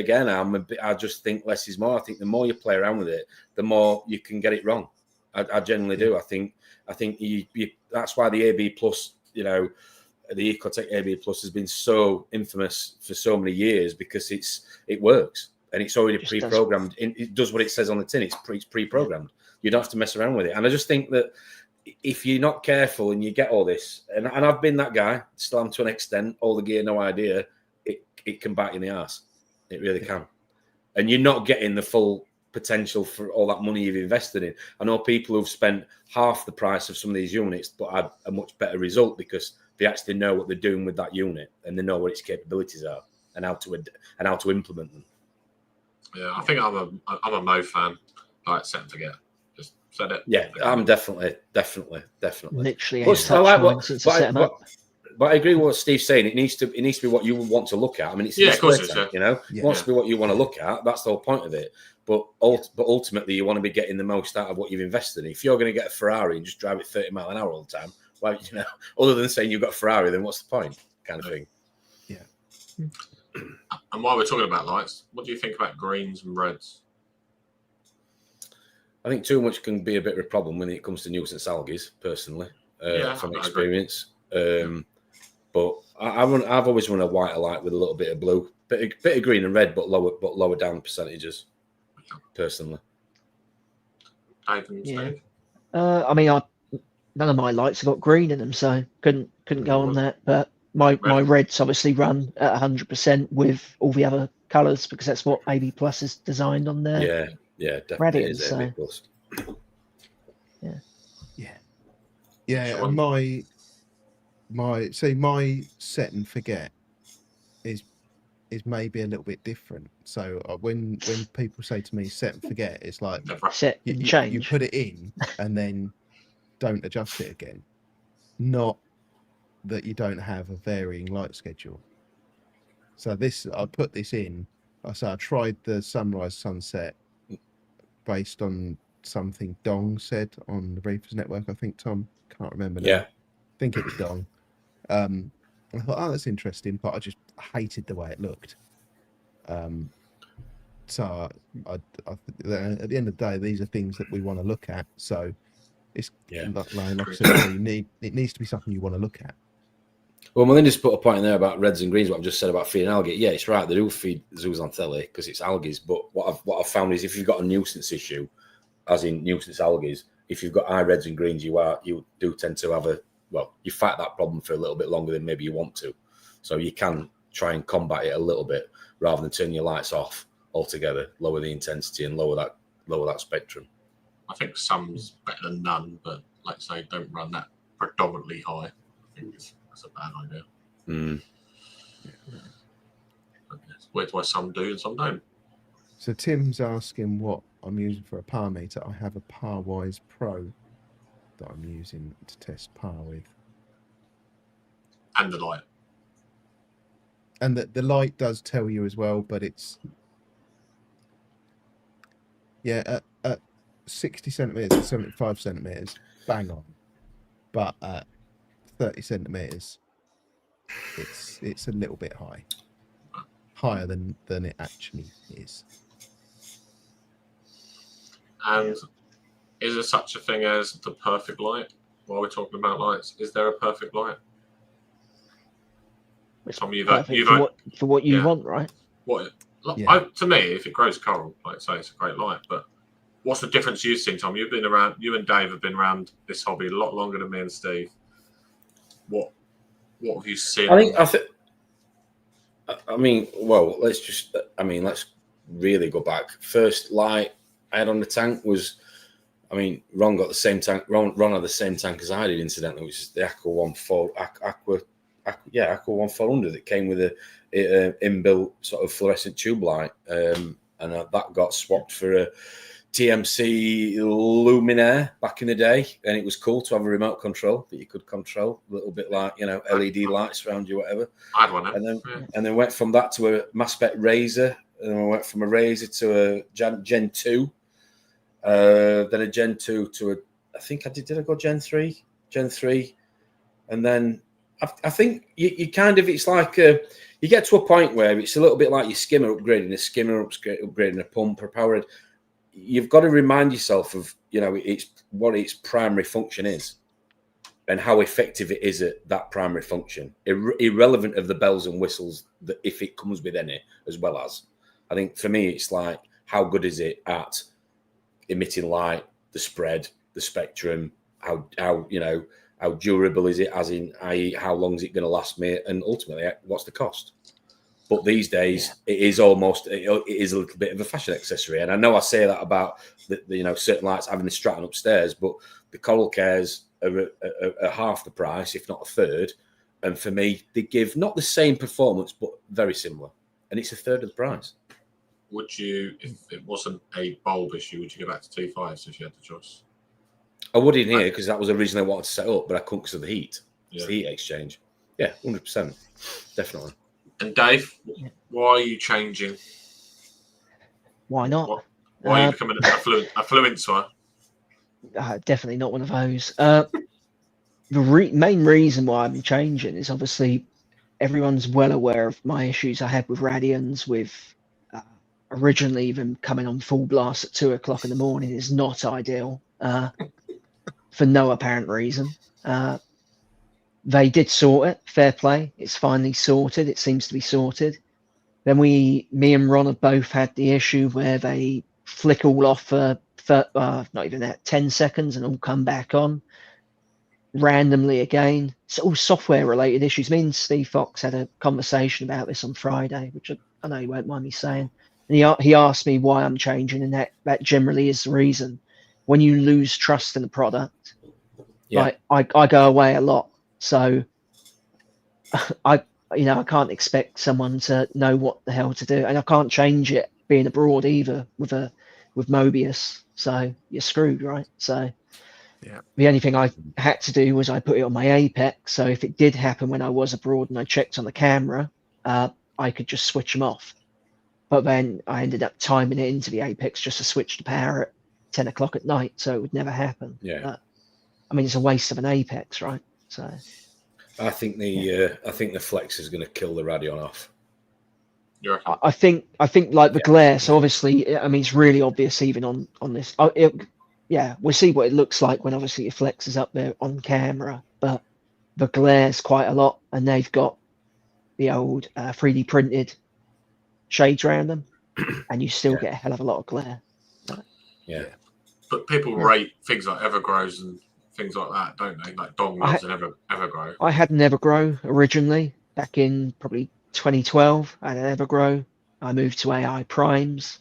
think less is more. I think the more you play around with it, the more you can get it wrong. I genuinely do. I think that's why the AB Plus, the Ecotech AB Plus has been so infamous for so many years, because it works and it's already pre-programmed. It does what it says on the tin. It's pre-programmed. You don't have to mess around with it. And I just think that if you're not careful and you get all this, and I've been that guy, still am to an extent, all the gear, no idea, it can bite you in the ass. It really can. And you're not getting the full potential for all that money you've invested in. I know people who've spent half the price of some of these units but had a much better result because they actually know what they're doing with that unit and they know what its capabilities are and how to implement them. Yeah, I think I'm a Mo fan. Like set and forget. Just set it. Yeah, I'm definitely. Literally, since I set them up. But I agree with what Steve's saying. It needs to be what you want to look at. I mean, it's of course, it wants to be what you want to look at. That's the whole point of it. But ultimately, you want to be getting the most out of what you've invested in. If you're going to get a Ferrari and just drive it 30 miles an hour all the time, well, other than saying you've got a Ferrari, then what's the point? Kind of thing. Yeah. And while we're talking about lights, what do you think about greens and reds? I think too much can be a bit of a problem when it comes to nuisance algae, personally, from experience. But I've always run a white light with a little bit of blue, bit of green and red, but lower down percentages. Personally, yeah. I mean, none of my lights have got green in them, so couldn't go on that. But my reds obviously run at 100% with all the other colours because that's what AB Plus is designed on there. Yeah, definitely is AB Plus. Yeah. My set and forget is maybe a little bit different. So when people say to me set and forget, it's like set and change. You put it in and then don't adjust it again. Not that you don't have a varying light schedule. So I put this in. I tried the sunrise sunset based on something Dong said on the Reefers Network. I think Tom, can't remember now. I think it was Dong. I thought, oh, that's interesting, but I just hated the way it looked. So at the end of the day, these are things that we want to look at. So it's like I said, it needs to be something you want to look at. Well, Melinda's put a point in there about reds and greens. What I've just said about feeding algae. Yeah, it's right. They do feed zoos on telly because it's algae. But what I've found is if you've got a nuisance issue, as in nuisance algae, if you've got high reds and greens, you do tend to have you fight that problem for a little bit longer than maybe you want to. So you can try and combat it a little bit rather than turn your lights off altogether, lower the intensity and lower that spectrum. I think some's better than none, but like I say, don't run that predominantly high. I think that's a bad idea. That's why some do and some don't. So Tim's asking what I'm using for a power meter. I have a PowerWise Pro that I'm using to test power with. And the light. And the light does tell you as well, but it's... Yeah, at 60 centimetres and 75 centimetres, bang on. But at 30 centimetres, it's a little bit high. Higher than it actually is. And is there such a thing as the perfect light? While we're talking about lights, is there a perfect light? Tom, for what you want, right? To me, if it grows coral, like say, it's a great light. But what's the difference you've seen, Tom? You and Dave have been around this hobby a lot longer than me and Steve. What have you seen? Let's really go back. First light I had on the tank was, Ron got the same tank. Ron had the same tank as I did, incidentally, which is the Aqua 1400 that came with a inbuilt sort of fluorescent tube light, and that got swapped for a TMC Luminaire back in the day, and it was cool to have a remote control that you could control, a little bit like LED lights around you, whatever. I had one, and then went from that to a mass spec Razor, and then we went from a Razor to a Gen 2, then a Gen 2 to a, I think I did I go Gen 3, and then I think you kind of, it's like you get to a point where it's a little bit like your skimmer upgrading a pump or power head. You've got to remind yourself of it's what its primary function is and how effective it is at that primary function, irrelevant of the bells and whistles that if it comes with any, as well as. I think for me it's like, how good is it at emitting light, the spread, the spectrum, how durable is it, as in, i.e., how long is it going to last me, and ultimately, what's the cost? But these days, it is a little bit of a fashion accessory. And I know I say that about certain lights having the Stratton upstairs, but the Coral Cares are half the price, if not a third. And for me, they give not the same performance, but very similar. And it's a third of the price. Would you, if it wasn't a bulb issue, would you go back to T5s if you had the choice? I would in here because that was originally what I wanted to set up, but I couldn't because of the heat. It's the heat exchange. Yeah, 100%. Definitely. And Dave, why are you changing? Why not? Why are you becoming a fluencer? Definitely not one of those. The main reason why I'm changing is obviously everyone's well aware of my issues I had with Radians, with originally them coming on full blast at 2 o'clock in the morning is not ideal for no apparent reason. They did sort it, fair play. It's finally sorted. It seems to be sorted. Then me and Ron have both had the issue where they flick all off for not even that, 10 seconds and all come back on randomly again. It's all software related issues. Me and Steve Fox had a conversation about this on Friday, which I know you won't mind me saying. And he asked me why I'm changing, and that generally is the reason. When you lose trust in the product, like I go away a lot, so I can't expect someone to know what the hell to do, and I can't change it being abroad either with Mobius. So you're screwed, right? So the only thing I had to do was I put it on my Apex. So if it did happen when I was abroad and I checked on the camera, I could just switch them off. But then I ended up timing it into the Apex just to switch the power at 10 o'clock at night, so it would never happen. Yeah. But, I mean, it's a waste of an Apex, right? So I think the Flex is going to kill the Radion off. I think like the glare. So obviously, I mean, it's really obvious even on this. We'll see what it looks like when obviously your Flex is up there on camera. But the glare's quite a lot, and they've got the old 3D printed shades around them, and you still get a hell of a lot of glare. But people rate things like Evergrows and things like that, don't they? Like dongles and Evergrow. I had an Evergrow originally back in probably 2012. I had an Evergrow. I moved to AI Primes.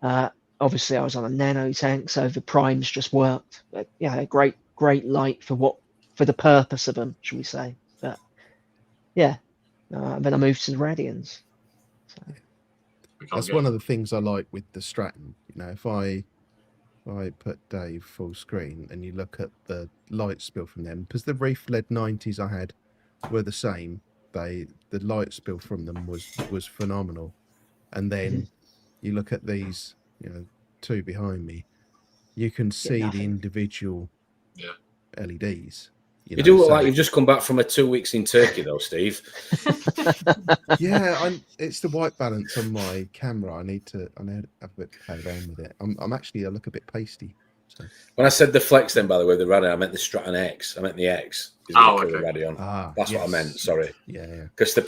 Obviously, I was on a nano tank, so the Primes just worked. But, great light for the purpose of them, should we say? But then I moved to the Radians. So. That's one of the things I like with the Stratton. If I put Dave full screen and you look at the light spill from them, because the Reef LED 90s I had were the same. The light spill from them was phenomenal. And then you look at these, two behind me, you can see the individual LEDs. You do look like you've just come back from 2 weeks in Turkey, though, Steve. It's the white balance on my camera. I need to have a bit of play around with it. I look a bit pasty. So. When I said the Flex, then, by the way, the Radion, I meant the Stratton X. I meant the X. The Radion. That's what I meant. Sorry. Yeah. Because the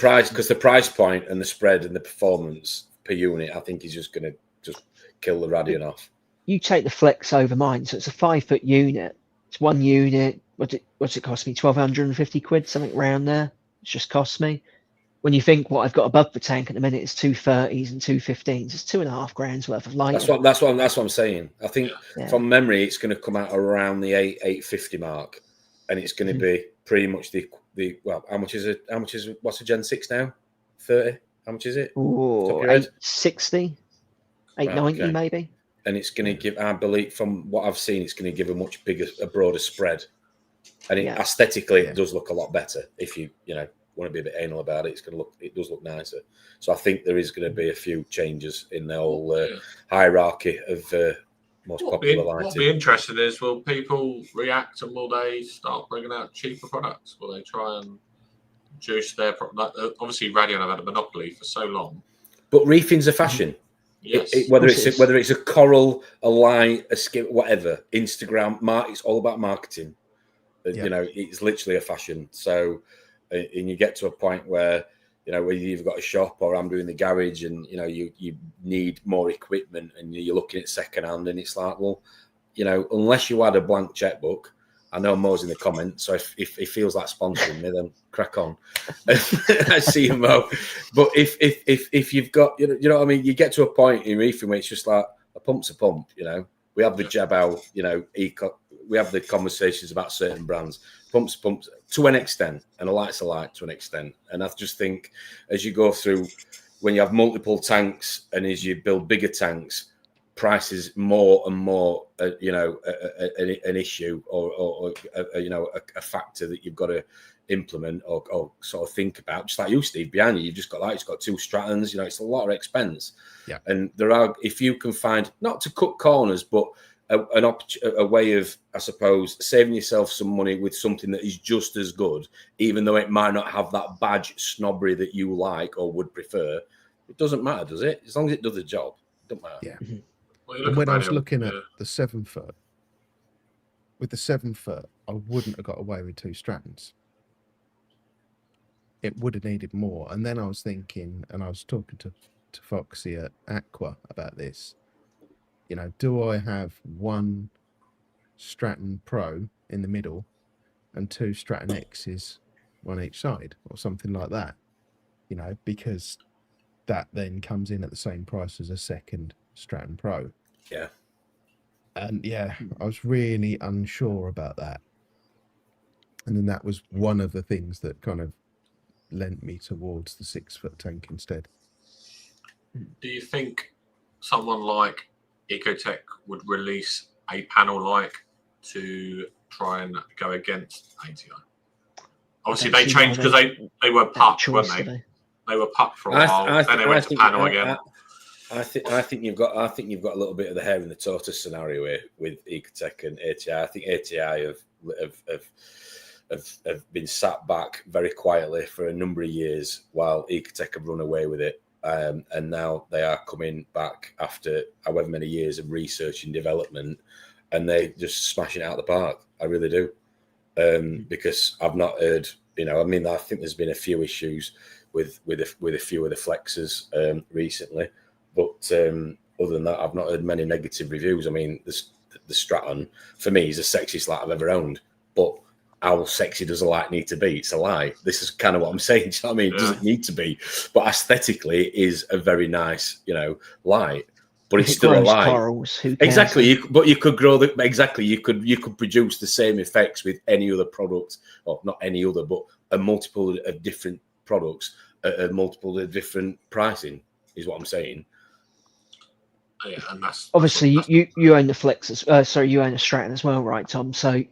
price point and the spread and the performance per unit, I think is just going to just kill the Radion off. You take the Flex over mine, so it's a 5-foot unit. It's one unit. What's it cost me? 1,250 quid, something around there. It's just cost me. When you think what I've got above the tank at the minute is 230s and 215s, it's $2.5 grand's worth of light. That's what I'm saying. I think from memory, it's going to come out around the 850 mark, and it's going to be pretty much the how much is it? What's a Gen 6 now? 30. How much is it? 860, 890 maybe. And it's going to give, I believe, from what I've seen, it's going to give a broader spread. And aesthetically, it does look a lot better. If you want to be a bit anal about it, it does look nicer. So I think there is going to be a few changes in the whole hierarchy of most popular lighting. What'll be interesting is, will people react and will they start bringing out cheaper products? Will they try and juice their product? Obviously, Radion have had a monopoly for so long. But reefing's a fashion. Yes. Whether it's a coral, a light, a skip, whatever, Instagram, it's all about marketing. It's literally a fashion. So, and you get to a point where, whether you've got a shop or I'm doing the garage and, you need more equipment and you're looking at secondhand and it's like, well, unless you had a blank checkbook, I know Mo's in the comments, so if he feels like sponsoring me, then crack on. I see you, Mo. But if you've got, you know what I mean, you get to a point in reefing where it's just like a pump's a pump. We have the jab out, we have the conversations about certain brands. Pumps to an extent, and a light's a light to an extent. And I just think as you go through, when you have multiple tanks and as you build bigger tanks, price is more and more, an issue or a factor that you've got to implement or sort of think about. Just like you, Steve, behind you, you've just got it's got 2 Strattons. It's a lot of expense. Yeah. And if you can find, not to cut corners, but a way of, I suppose, saving yourself some money with something that is just as good, even though it might not have that badge snobbery that you like or would prefer, It doesn't matter, does it? As long as it does the job, it doesn't matter. Yeah. Well, And when I was looking at the 7 foot, with the 7 foot, I wouldn't have got away with 2 strands. It would have needed more. And then I was thinking, and I was talking to Foxy at Aqua about this. You know, do I have 1 Stratton Pro in the middle and 2 Stratton X's on each side, or something like that? You know, because that then comes in at the same price as a second Stratton Pro. Yeah. And yeah, I was really unsure about that. And then that was one of the things that kind of lent me towards the 6 foot tank instead. Do you think someone like Ecotech would release a panel like to try and go against ATI? Obviously, they changed because they were puck, weren't they? They were puck for a while. Then they went to panel again. I think you've got a little bit of the hair in the tortoise scenario here with Ecotech and ATI. I think ATI have been sat back very quietly for a number of years while Ecotech have run away with it. And now they are coming back after however many years of research and development, and they just smashing it out of the park. I really do. Because I've not heard, I think there's been a few issues with a few of the flexes recently, but other than that, I've not heard many negative reviews. I mean, the Stratton for me is the sexiest light I've ever owned, but how sexy does a light need to be? It's a lie. This is kind of what I'm saying. I mean, it doesn't need to be, but aesthetically, it is a very nice, light. But it's still a light. Corals, who cares? Exactly, but you could grow the exactly. You could produce the same effects with any other product, or not any other, but a multiple of different products, a multiple of different pricing. Is what I'm saying. Yeah, and that's obviously you own the Flexes. Sorry, you own a Stratton as well, right, Tom? So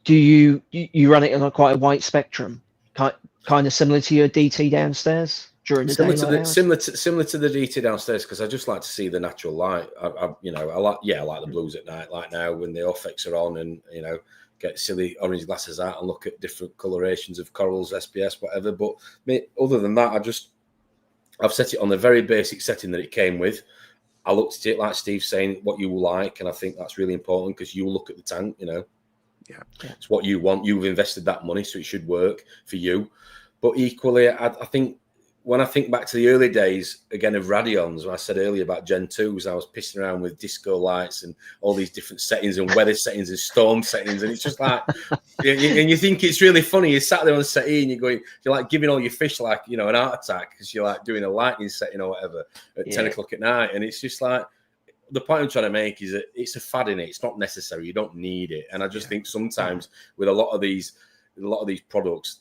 do you run it on quite a wide spectrum, kind of similar to your DT downstairs during the day? Similar to the DT downstairs, because I just like to see the natural light. I like the blues at night, like now when the Orfex are on, and get silly orange glasses out and look at different colorations of corals, SPS, whatever. But other than that, I've set it on the very basic setting that it came with. I looked at it like Steve's saying, what you like, and I think that's really important because you look at the tank, Yeah, it's what you want. You've invested that money, so it should work for you. But equally, I think when I think back to the early days again of Radions, when I said earlier about Gen 2s, I was pissing around with disco lights and all these different settings and weather settings and storm settings, and it's just like, and you think it's really funny. You sat there on the settee and you're like giving all your fish like an heart attack because you're like doing a lightning setting or whatever at 10 o'clock at night, and it's just like. The point I'm trying to make is that it's a fad in it. It's not necessary. You don't need it. And I just think sometimes with a lot of these products,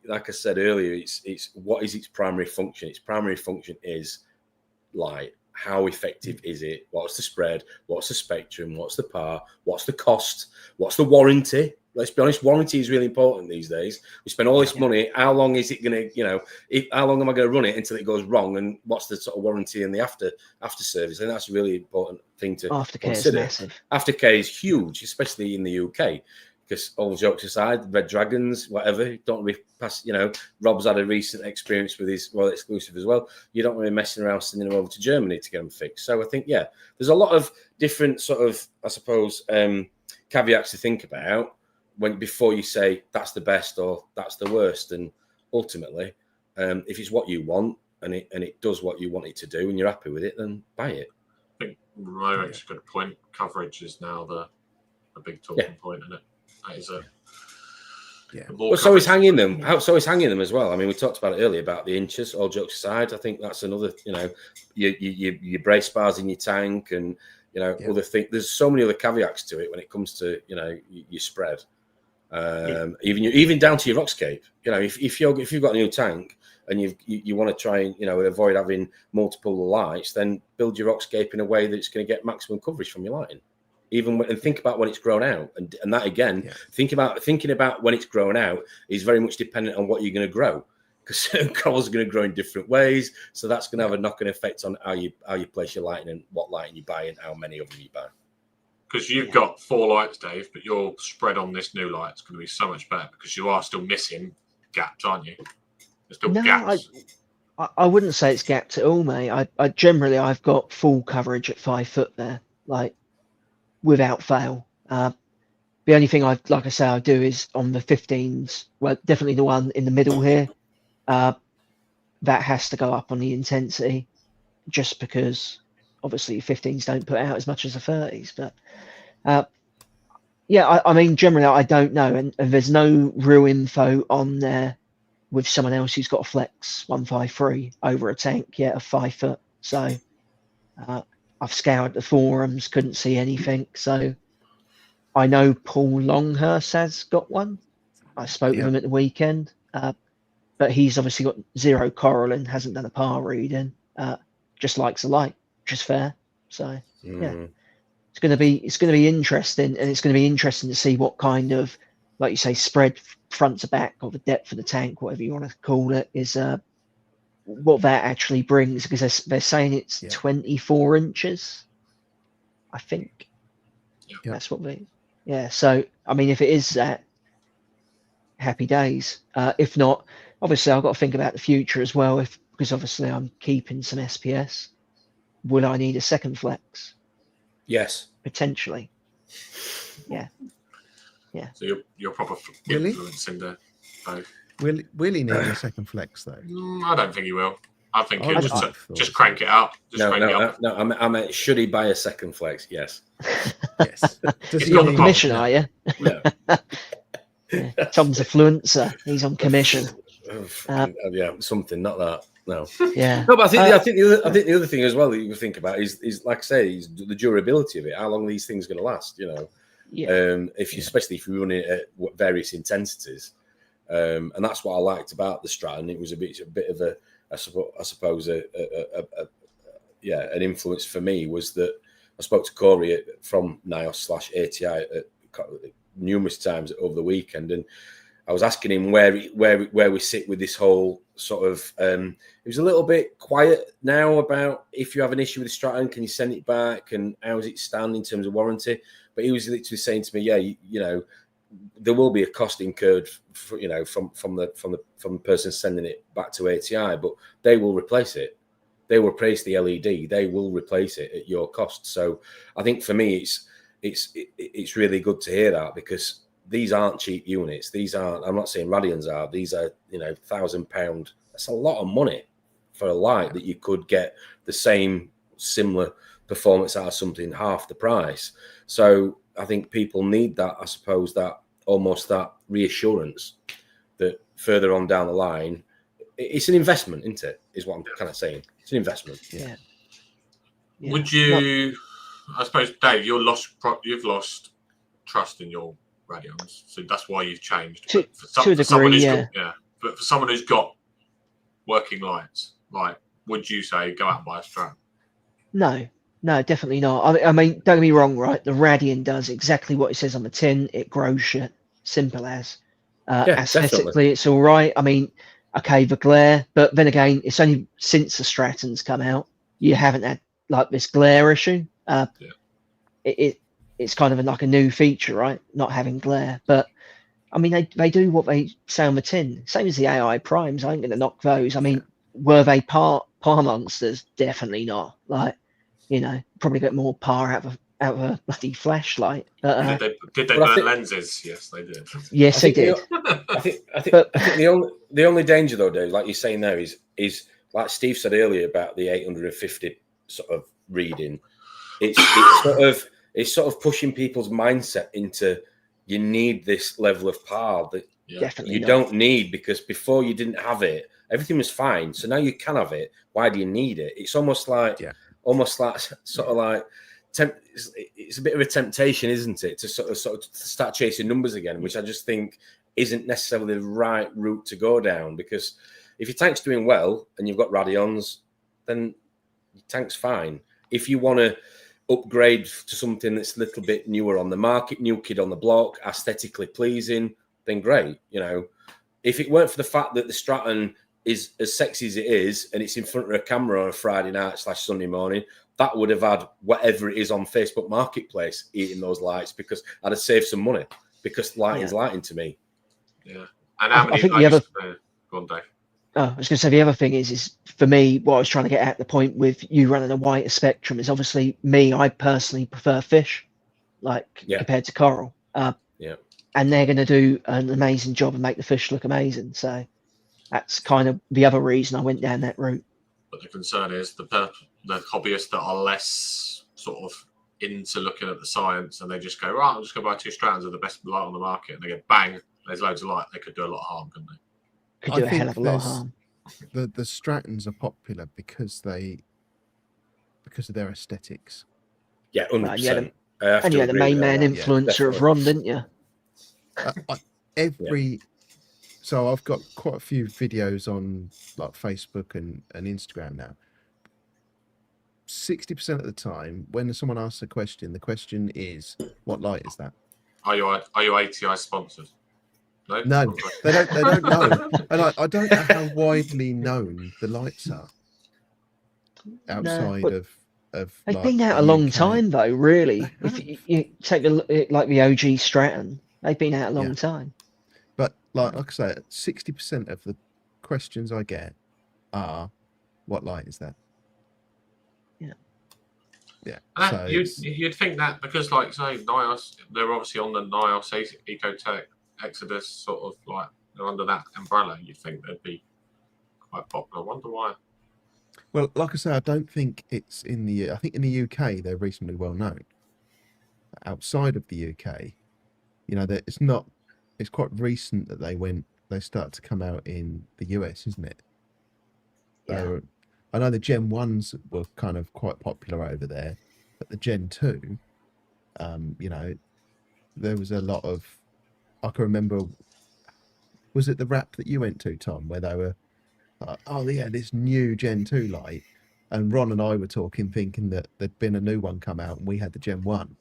like I said earlier, it's what is its primary function? Its primary function is light. How effective is it? What's the spread? What's the spectrum? What's the power? What's the cost? What's the warranty? Let's be honest, warranty is really important these days. We spend all this money. How long is it going to, how long am I going to run it until it goes wrong? And what's the sort of warranty and the after service? And that's a really important thing to consider. Massive. Aftercare is huge, especially in the UK. Because all jokes aside, Red Dragons, whatever, don't really pass. Rob's had a recent experience with his Royal Exclusive as well. You don't really messing around sending them over to Germany to get them fixed. So I think, there's a lot of different sort of, I suppose, caveats to think about before you say that's the best or that's the worst. And ultimately, if it's what you want and it does what you want it to do and you're happy with it, then buy it. I think Ro makes a good point. Coverage is now the big talking point, isn't it? That is But so is hanging them. So is hanging them as well. I mean, we talked about it earlier about the inches. All jokes aside, I think that's another. Your brace bars in your tank, and other things. There's so many other caveats to it when it comes to your spread. Even down to your rockscape. If you've got a new tank and you want to try and avoid having multiple lights, then build your rockscape in a way that's going to get maximum coverage from your lighting. And think about when it's grown out, and that again, thinking about when it's grown out is very much dependent on what you're going to grow, because certain corals are going to grow in different ways, so that's going to have a knock-on effect on how you place your lighting and what lighting you buy and how many of them you buy. Because you've got 4 lights, Dave, but your spread on this new light is going to be so much better because you are still missing gaps, aren't you? There's still gaps. I wouldn't say it's gapped at all, mate. I generally I've got full coverage at 5 foot there, like without fail. The only thing like I say, I do is on the 15s. Well, definitely the one in the middle here. That has to go up on the intensity, just because obviously 15s don't put out as much as the 30s. But yeah, I mean generally I don't know, and there's no real info on there with someone else who's got a flex 153 over a tank yet of 5 foot. So I've scoured the forums, couldn't see anything. So I know Paul Longhurst has got one. I spoke with him at the weekend, but he's obviously got 0 coral and hasn't done a par reading. Just likes the light, which is fair. So yeah, it's going to be interesting, and it's going to be interesting to see what kind of, like you say, spread front to back, or the depth of the tank, whatever you want to call it, is what that actually brings, because they're saying it's 24 inches, I think. That's what they. Yeah, so I mean, if it is that, happy days. If not, obviously I've got to think about the future as well. Because obviously I'm keeping some SPS. Will I need a second flex? Yes, potentially. Yeah. So you're proper influencing the both. Will he need a second flex though? I don't think he will. I think he'll just crank it up. No. I meant, should he buy a second flex? Yes. Yes. Does he on commission? Are you? No. Tom's a fluencer. He's on commission. Yeah, something, not that. No. Yeah. No, but I think the other thing as well that you think about is like I say, is the durability of it. How long these things are going to last? You know. Yeah. Especially if you run it at various intensities, and that's what I liked about the Stratton. It was a bit of a, I suppose, an influence for me was that I spoke to Corey from NIOS/ATI numerous times over the weekend, and I was asking him where we sit with this whole sort of. It was a little bit quiet now about if you have an issue with the Stratton, can you send it back, and how does it stand in terms of warranty? But he was literally saying to me, "Yeah, you know, there will be a cost incurred, from the person sending it back to ATI, but they will replace it. They will replace the LED. They will replace it at your cost." So I think for me, it's really good to hear that, because these aren't cheap units. These aren't. I'm not saying Radians are. These are £1,000. That's a lot of money for a light that you could get the same similar performance out of something half the price. So I think people need that, I suppose, that almost that reassurance that further on down the line, it's an investment, isn't it? Is what I'm kind of saying. It's an investment. Yeah. Would you? I suppose, Dave, you've lost trust in your Radions, so that's why you've changed. To a degree, yeah. But for someone who's got working lights, like, would you say go out and buy a Strat? No, definitely not. I mean, don't get me wrong, right? The Radian does exactly what it says on the tin. It grows shit. Simple as. Aesthetically, definitely. It's all right. I mean, okay, the glare, but then again, it's only since the Strattons come out, you haven't had like this glare issue. It's kind of like a new feature, right? Not having glare, but I mean, they do what they say on the tin. Same as the AI primes. I ain't going to knock those. I mean, were they par monsters? Definitely not. Like, probably get more par out of a bloody flashlight. But, did they burn lenses? Yes, they did. Yes, they did. I think the only danger, though, Dave, like you're saying there, is like Steve said earlier about the 850 sort of reading. It's sort of pushing people's mindset into, you need this level of par that you don't need, because before you didn't have it, everything was fine. So now you can have it. Why do you need it? It's almost like sort of like it's a bit of a temptation, isn't it, to sort of start chasing numbers again, which I just think isn't necessarily the right route to go down. Because if your tank's doing well and you've got Radions, then your tank's fine. If you want to upgrade to something that's a little bit newer on the market, new kid on the block, aesthetically pleasing, then great. If it weren't for the fact that the Stratton is as sexy as it is, and it's in front of a camera on a Friday night / Sunday morning, that would have had whatever it is on Facebook Marketplace eating those lights, because I'd have saved some money, because lighting's lighting to me. Yeah. And how many lights? Go on, Dave. I was going to say the other thing is for me, what I was trying to get at the point with you running a wider spectrum is obviously me. I personally prefer fish, compared to coral. And they're going to do an amazing job and make the fish look amazing. So that's kind of the other reason I went down that route. But the concern is the hobbyists that are less sort of into looking at the science, and they just go, right, I'm just going to buy 2 strands of the best light on the market, and they go, bang, there's loads of light. They could do a lot of harm, couldn't they? Could do a hell of a lot of harm. The Stratons are popular because of their aesthetics. Yeah, 100%. And you had the main man influencer of Ron, didn't you? So I've got quite a few videos on like Facebook and Instagram now. 60% of the time, when someone asks a question, the question is, "What light is that?" Are you ATI sponsored? No, they don't know, and I don't know how widely known the lights are outside of. They've been out a long time, though. Really, if you take a look at like the OG Stratton, they've been out a long time. But like I say, 60% of the questions I get are, "What light is that?" Yeah. So you'd think that because, like, say, NIOS, they're obviously on the NIOS Ecotech Exodus sort of like they're under that umbrella. You'd think they'd be quite popular. I wonder why. Well, like I say, I don't think it's in the. I think in the UK they're reasonably well known. Outside of the UK, that it's not. It's quite recent that they started to come out in the US, isn't it? Yeah. I know the Gen 1s were kind of quite popular over there, but the Gen 2, there was a lot of. I can remember. Was it the wrap that you went to, Tom, where they were? Oh yeah, this new Gen 2 light, and Ron and I were talking, thinking that there'd been a new one come out, and we had the Gen 1.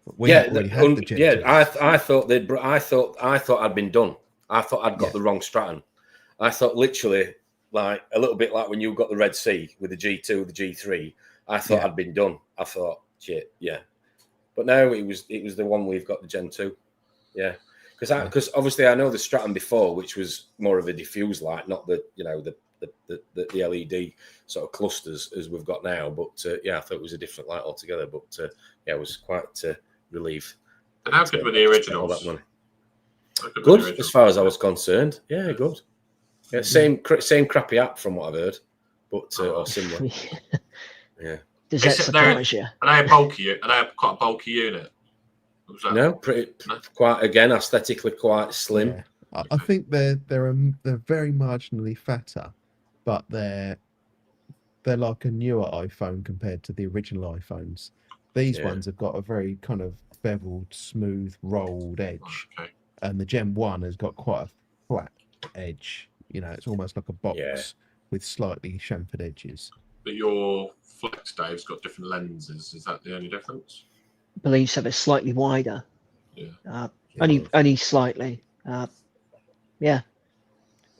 But we already had the Gen 2. I thought I'd been done. I thought I'd got the wrong Stratton. I thought literally like a little bit like when you got the Red Sea with the G2, the G3. I thought I'd been done. I thought, shit, yeah. But no, it was the one we've got, the Gen 2. Yeah. Because obviously I know the Stratton before, which was more of a diffuse light, not the the LED sort of clusters as we've got now. But I thought it was a different light altogether. But I was quite relieved. And how good were the originals? All that money. Good, as far as I was concerned. Yeah, good. Yeah, same crappy app from what I've heard, but or similar. Yeah. Does that surprise you? Are they quite a bulky unit? No, quite again aesthetically quite slim. Yeah. I think they're very marginally fatter, but they're like a newer iPhone compared to the original iPhones. These ones have got a very kind of beveled, smooth, rolled edge, and the Gen 1 has got quite a flat edge. It's almost like a box with slightly chamfered edges. But your Flex, Dave's got different lenses. Is that the only difference? I believe so. They're slightly wider. Yeah. Only slightly. Yeah.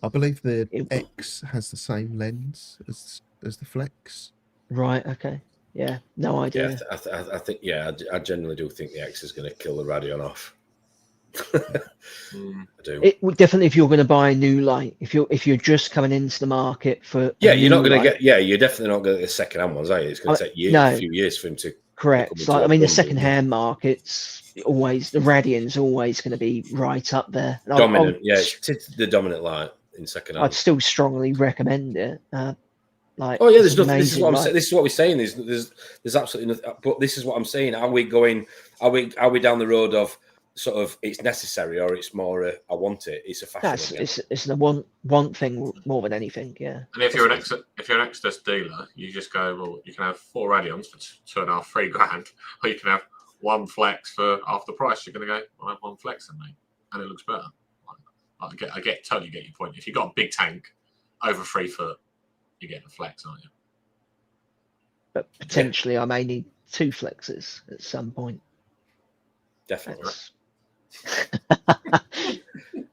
I believe the X has the same lens as the Flex. Right. Okay. Yeah. No idea. Yeah, I think. Yeah, I generally do think the X is going to kill the Radeon off. I do. It would definitely, if you're going to buy a new light, if you're just coming into the market for you're not going to get. Yeah, you're definitely not going to get the second-hand ones, are you? It's going to take a few years for him to. Correct. Like, I mean, the second-hand market's always the Radeon's always going to be right up there. Dominant, it's the dominant light in second-hand. I'd still strongly recommend it. There's nothing. This is what I'm saying. This is what we're saying. There's absolutely nothing. But this is what I'm saying. Are we going? Are we down the road of sort of it's necessary, or it's more I want it? It's a fashion. It's the want thing more than anything. Yeah. And if you're an Exodus dealer, you just go, well, you can have 4 Radeons for $2,500, $3 grand, or you can have 1 Flex for half the price. You're going to go, I'll have 1 Flex in me, and it looks better. I totally get your point. If you've got a big tank over 3 foot, you're getting a Flex, aren't you? But potentially, I may need 2 Flexes at some point. Definitely.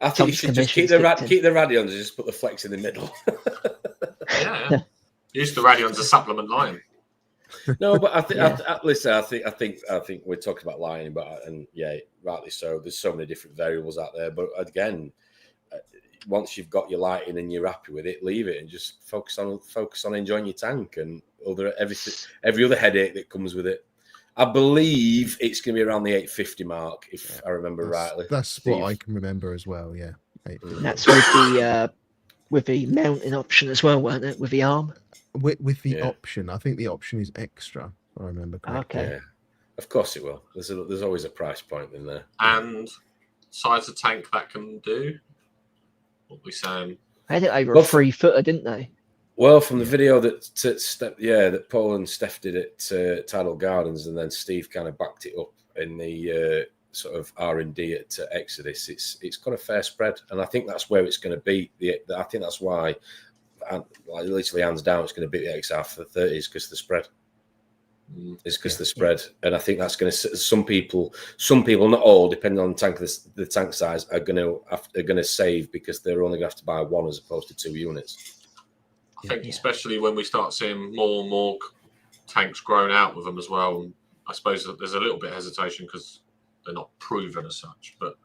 I think you should just keep the Radeons and just put the Flex in the middle. yeah. Use the Radeon as a supplement line. No, but I think I think we're talking about lighting, but rightly so. There's so many different variables out there. But again, once you've got your lighting and you're happy with it, leave it and just focus on enjoying your tank and every other headache that comes with it. I believe it's going to be around the 850 mark, if I remember rightly. That's Steve. what I can remember as well. Yeah, That's with the mounting option as well, weren't it? With the arm. With the option, I think the option is extra. If I remember correctly. Okay. Yeah, of course it will. There's always a price point in there. And size of tank that can do. What we saying? I had it over a 3-footer, didn't they? Well, from the video that Paul and Steph did at Tidal Gardens, and then Steve kind of backed it up in the sort of R&D at Exodus. It's got a fair spread, and I think that's where it's going to be. I think that's why, literally hands down, it's going to beat the XR for the 30s because the spread. It's because the spread, and I think that's going to some people, not all, depending on the tank size, are going to save because they're only going to have to buy one as opposed to 2 units. I think especially when we start seeing more and more tanks grown out with them as well. I suppose that there's a little bit of hesitation because they're not proven as such. But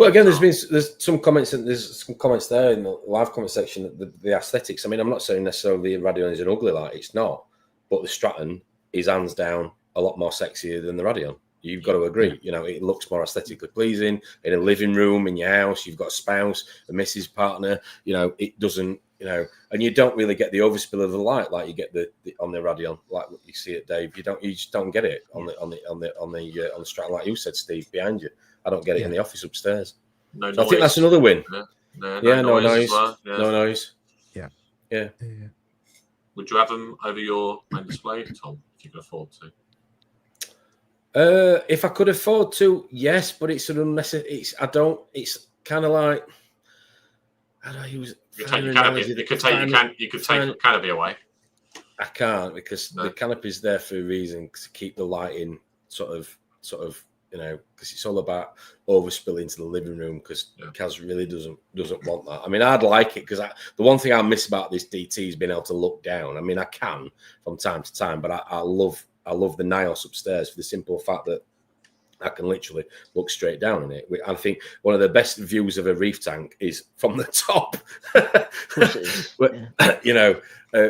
again, there's some comments there in the live comment section. The aesthetics. I mean, I'm not saying necessarily the Radeon is an ugly light. It's not, but the Stratton is hands down a lot more sexier than the Radeon. You've got to agree. You know, it looks more aesthetically pleasing in a living room in your house. You've got a spouse, a missus, partner. You know, it doesn't. You know, and you don't really get the overspill of the light like you get the on the Radeon, like what you see it, Dave. You just don't get it on the Stratton, like you said, Steve, behind you. I don't get it in the office upstairs. No so I think that's another win. No noise. Well. Yeah. No noise. Yeah. Would you have them over your main display, Tom, if you could afford to? If I could afford to, yes, but it's an unnecessary. It's kind of like. I don't know, he was. You could take your canopy away. I can't because the canopy's there for a reason to keep the lighting sort of, you know, because it's all about overspill into the living room. Because Kaz really doesn't want that. I mean, I'd like it because the one thing I miss about this DT is being able to look down. I mean, I can from time to time, but I love the Nios upstairs for the simple fact that I can literally look straight down in it. I think one of the best views of a reef tank is from the top. But, you know,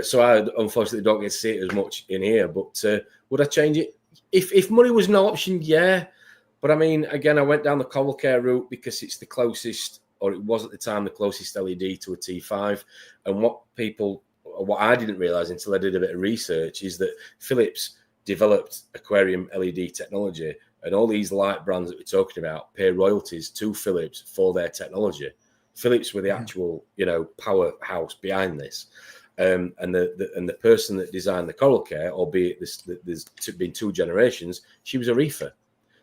so I unfortunately don't get to see it as much in here. But would I change it? If money was an option, yeah. But I mean, again, I went down the Coral Care route because it's the closest, or it was at the time, the closest LED to a T5. And what I didn't realise until I did a bit of research is that Philips developed aquarium LED technology. And all these light brands that we're talking about pay royalties to Philips for their technology. Philips were the actual, you know, powerhouse behind this. And the person that designed the Coral Care, albeit there's been 2 generations, she was a reefer.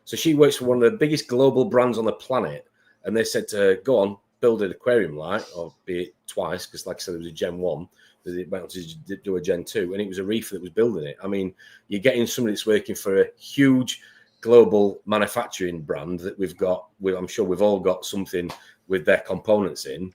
So she works for one of the biggest global brands on the planet. And they said to her, go on, build an aquarium light, or be it twice, because like I said, it was a Gen 1. It went on to do a Gen 2, and it was a reefer that was building it. I mean, you're getting somebody that's working for a huge global manufacturing brand that we've got. I'm sure we've all got something with their components in,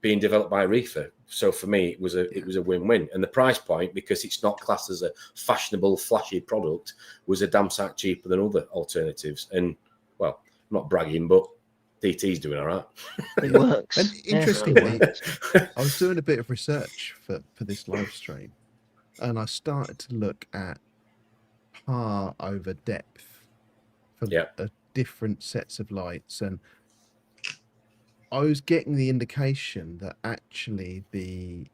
being developed by a reefer. So for me, it was a win-win. And the price point, because it's not classed as a fashionable, flashy product, was a damn sight cheaper than other alternatives. And well, I'm not bragging, but DT's doing all right. It works. And interestingly, I was doing a bit of research for this live stream, and I started to look at par over depth for different sets of lights, and I was getting the indication that actually the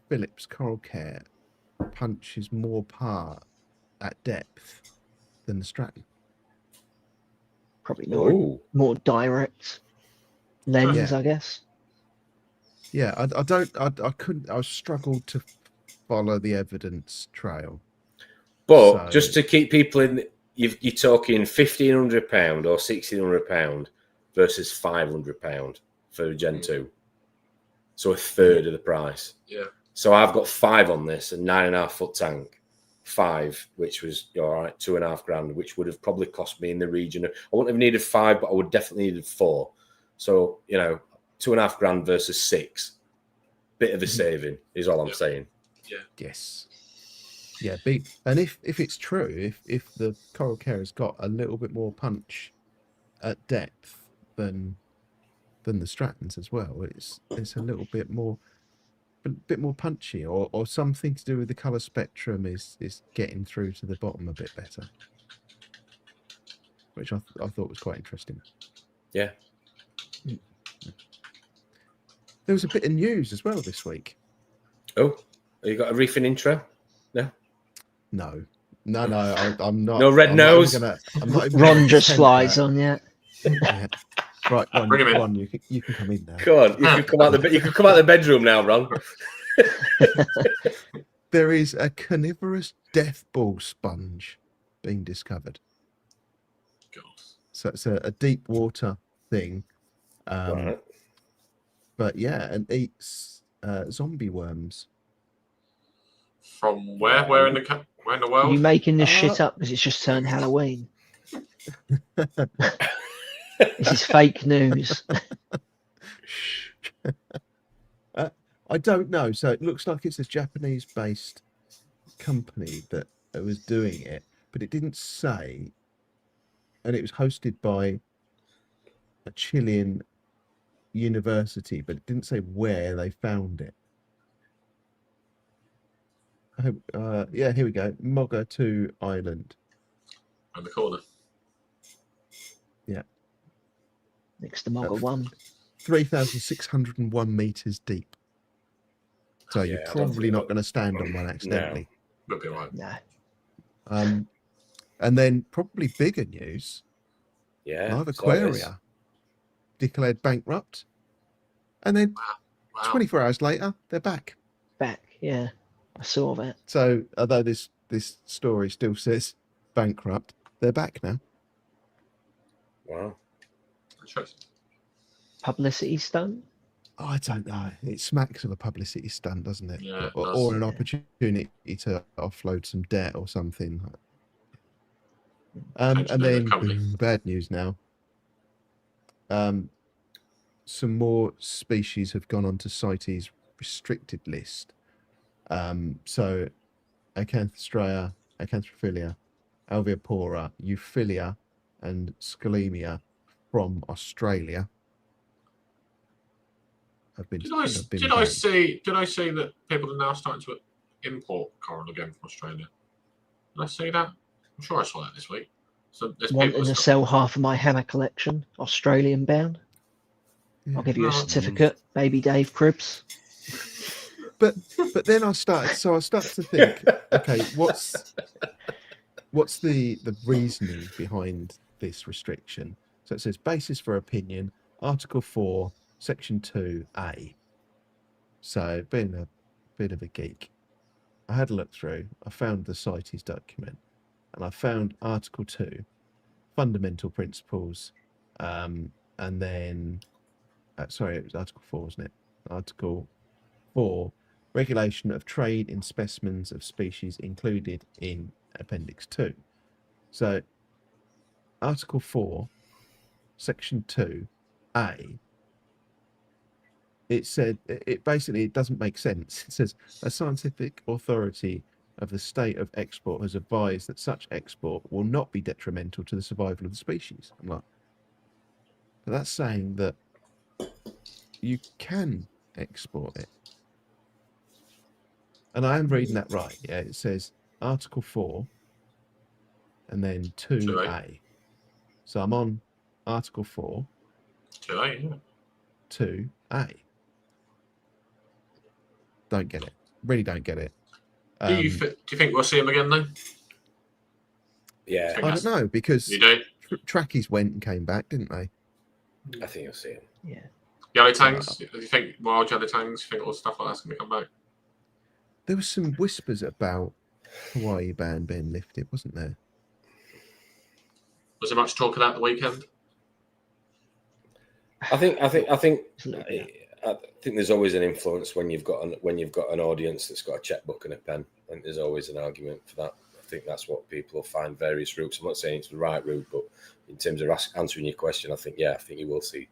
Philips Coral Care punches more par at depth than the Stratton. Probably more direct lens, I guess. Yeah, I struggled to follow the evidence trail. But just to keep people in, you're talking £1,500 or £1,600 versus £500 for a Gen 2. So a third of the price. Yeah. So I've got 5 on this, a 9.5 foot tank. 5, which was all right, $2,500, which would have probably cost me in the region of, I wouldn't have needed 5, but I would definitely needed 4. So, you know, $2,500 versus 6. Bit of a saving is all I'm saying. Yeah. Yes. Yeah, and if it's true, if the Coral Care has got a little bit more punch at depth than than the Strattons as well. It's a little bit more punchy, or something to do with the color spectrum is getting through to the bottom a bit better, which I thought was quite interesting. Yeah. There was a bit of news as well this week. Oh, you got a reefing intro? No. No, I'm not. No red nose. I'm not even Ron just flies on, yeah. Right, Bring him in. Ron, you can come in now. Come on, you can come out the bedroom now, Ron. There is a carnivorous death ball sponge being discovered. God. So it's a deep water thing. Right. But yeah, and eats zombie worms. From where? Where in the Are world? you making this shit up because it's just turned Halloween? This is fake news. I don't know. So it looks like it's a Japanese-based company that was doing it, but it didn't say. And it was hosted by a Chilean university, but it didn't say where they found it. Yeah, here we go. Moga 2 Island. On the corner. Yeah. Next to Mogger 1. 3,601 meters deep. So you're probably not going to stand on one accidentally. No. Would be right. No. And then probably bigger news. Yeah. Live Aquaria declared bankrupt. And then 24 hours later, they're back. Back, yeah. I saw that. So although this story still says bankrupt, they're back now. Wow. Interesting. Publicity stunt? Oh, I don't know. It smacks of a publicity stunt, doesn't it? Yeah, or an opportunity to offload some debt or something. And then bad news now. Some more species have gone onto CITES restricted list. So Acanthostraea, Acanthophila, Alveopora, Euphilia, and Scalemia from Australia have been. Did I see that people are now starting to import coral again from Australia? Did I see that? I'm sure I saw that this week. So there's Wanting to sell half of my hammer collection, Australian bound. Yeah. I'll give you a certificate, baby Dave Cribs. But then I started to think, okay, what's the reasoning behind this restriction? So it says basis for opinion, Article 4, Section 2A. So being a bit of a geek, I had a look through. I found the CITES document, and I found Article 2, fundamental principles, and then sorry, it was Article 4, wasn't it? Article 4, regulation of trade in specimens of species included in Appendix 2. So Article 4, Section 2A, it said, it basically, it doesn't make sense. It says, a scientific authority of the state of export has advised that such export will not be detrimental to the survival of the species. I'm like, but that's saying that you can export it. And I am reading that right. Yeah, it says Article 4 and then 2A. So I'm on Article 4. 2A, yeah. 2A. Don't get it. Really don't get it. Do you think we'll see him again though? Yeah. I don't know, because you do? Trackies went and came back, didn't they? I think you'll see him. Yeah. Yellow tangs? Do you think wild yellow tangs? Do you think all stuff like that's going to come back? There was some whispers about Hawaii ban being lifted, wasn't there? Was there much talk of that the weekend? I think there's always an influence when you've got an audience that's got a checkbook and a pen. I think there's always an argument for that. I think that's what people will find various routes. I'm not saying it's the right route, but in terms of answering your question, I think you will see.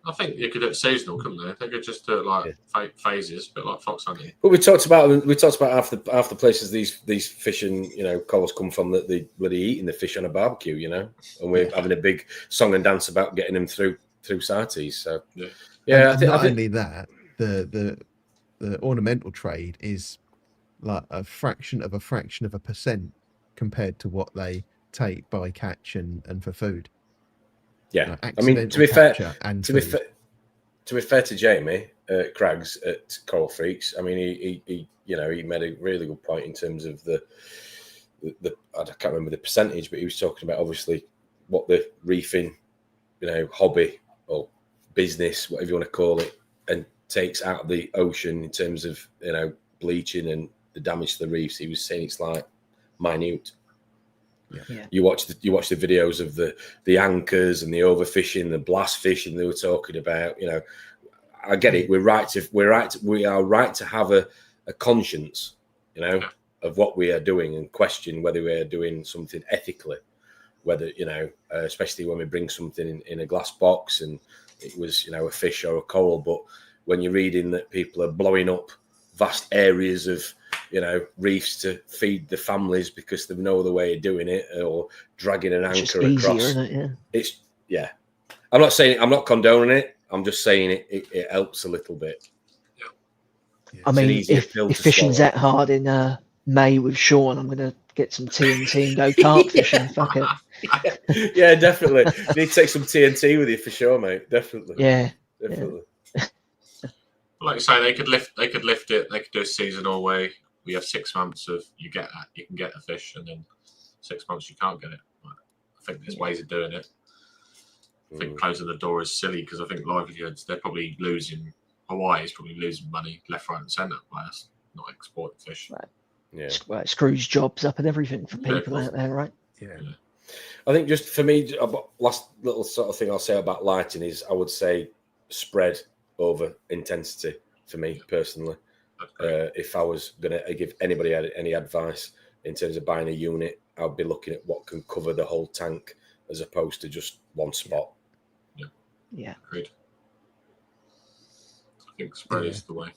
I think you could do it seasonal, couldn't they? They could just do it like phases, a bit like fox hunting. But we talked about half the places these fishing corals come from, that they bloody eating the fish on a barbecue, and we're having a big song and dance about getting them through through CITES. So And not only that, the ornamental trade is like a fraction of a percent compared to what they take by catch and for food. Yeah, I mean, to be fair, to Jamie Craggs at Coral Freaks, I mean, he he made a really good point in terms of the I can't remember the percentage, but he was talking about obviously what the reefing, hobby or business, whatever you want to call it, and takes out of the ocean in terms of bleaching and the damage to the reefs. He was saying it's like minute. Yeah. You watch the videos of the anchors and the overfishing, the blast fishing they were talking about. I get it. We are right to have a conscience, of what we are doing and question whether we are doing something ethically. Whether especially when we bring something in a glass box and it was a fish or a coral. But when you're reading that people are blowing up vast areas of reefs to feed the families because they've no other way of doing it, or dragging an anchor across. Easier, isn't it? I'm not condoning it. I'm just saying it helps a little bit. Yeah. I mean, if fishing's that hard in May with Sean, I'm gonna get some TNT and go carp fishing. Fuck it. Yeah, definitely. You need to take some TNT with you for sure, mate. Definitely. Yeah, definitely. Yeah. Like you say, they could lift it. They could do a seasonal way. We have 6 months of you can get a fish, and then 6 months you can't get it. I think there's ways of doing it. I think closing the door is silly because I think livelihoods, they're probably losing. Hawaii is probably losing money left, right, and centre by us not exporting fish. Right. Yeah, well, it screws jobs up and everything for people out there, right? Yeah. I think just for me, last little sort of thing I'll say about lighting is I would say spread over intensity for me personally. If I was going to give anybody any advice in terms of buying a unit, I'd be looking at what can cover the whole tank as opposed to just one spot. Yeah. Agreed. I think spread is the way.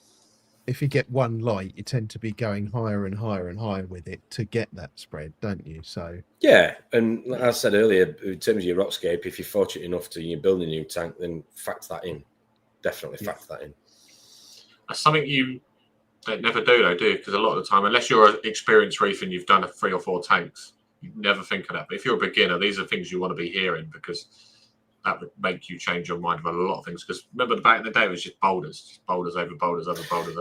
If you get one light, you tend to be going higher and higher and higher with it to get that spread, don't you? So yeah, and like I said earlier, in terms of your rockscape, if you're fortunate enough to you build a new tank, then factor that in. Definitely factor that in. That's something you never do, though, do you? Because a lot of the time, unless you're an experienced reef and you've done 3 or 4 tanks, you never think of that. But if you're a beginner, these are things you want to be hearing because that would make you change your mind about a lot of things. Because remember, back in the day, it was just boulders over boulders over boulders over boulders.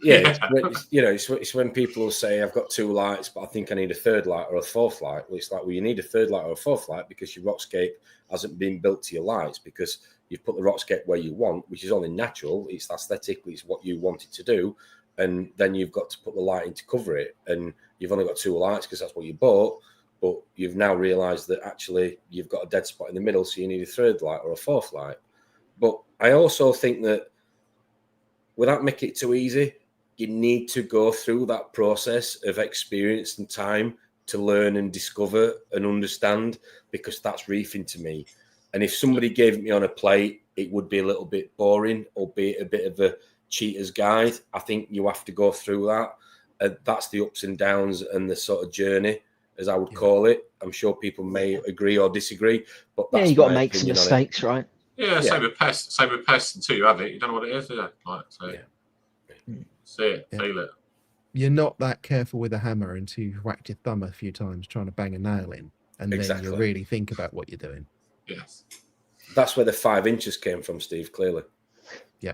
It's when people will say, "I've got 2 lights, but I think I need a 3rd light or a 4th light." Well, it's like, well, you need a 3rd light or a 4th light because your rockscape hasn't been built to your lights because you've put the rockscape where you want, which is only natural. It's aesthetically, it's what you want it to do, and then you've got to put the lighting to cover it, and you've only got 2 lights because that's what you bought. But you've now realised that actually you've got a dead spot in the middle, so you need a 3rd light or a 4th light. But I also think that without making it too easy, you need to go through that process of experience and time to learn and discover and understand, because that's reefing to me. And if somebody gave it me on a plate, it would be a little bit boring, albeit a bit of a cheater's guide. I think you have to go through that. That's the ups and downs and the sort of journey, as I would call it. I'm sure people may agree or disagree, but that's you got to make some mistakes, right? Yeah, same with pests. Same with pests until you have it. You don't know what it is, do you? Like, so see it, feel it. You're not that careful with a hammer until you've whacked your thumb a few times trying to bang a nail in, and then you really think about what you're doing. Yes. That's where the 5 inches came from, Steve, clearly. Yeah.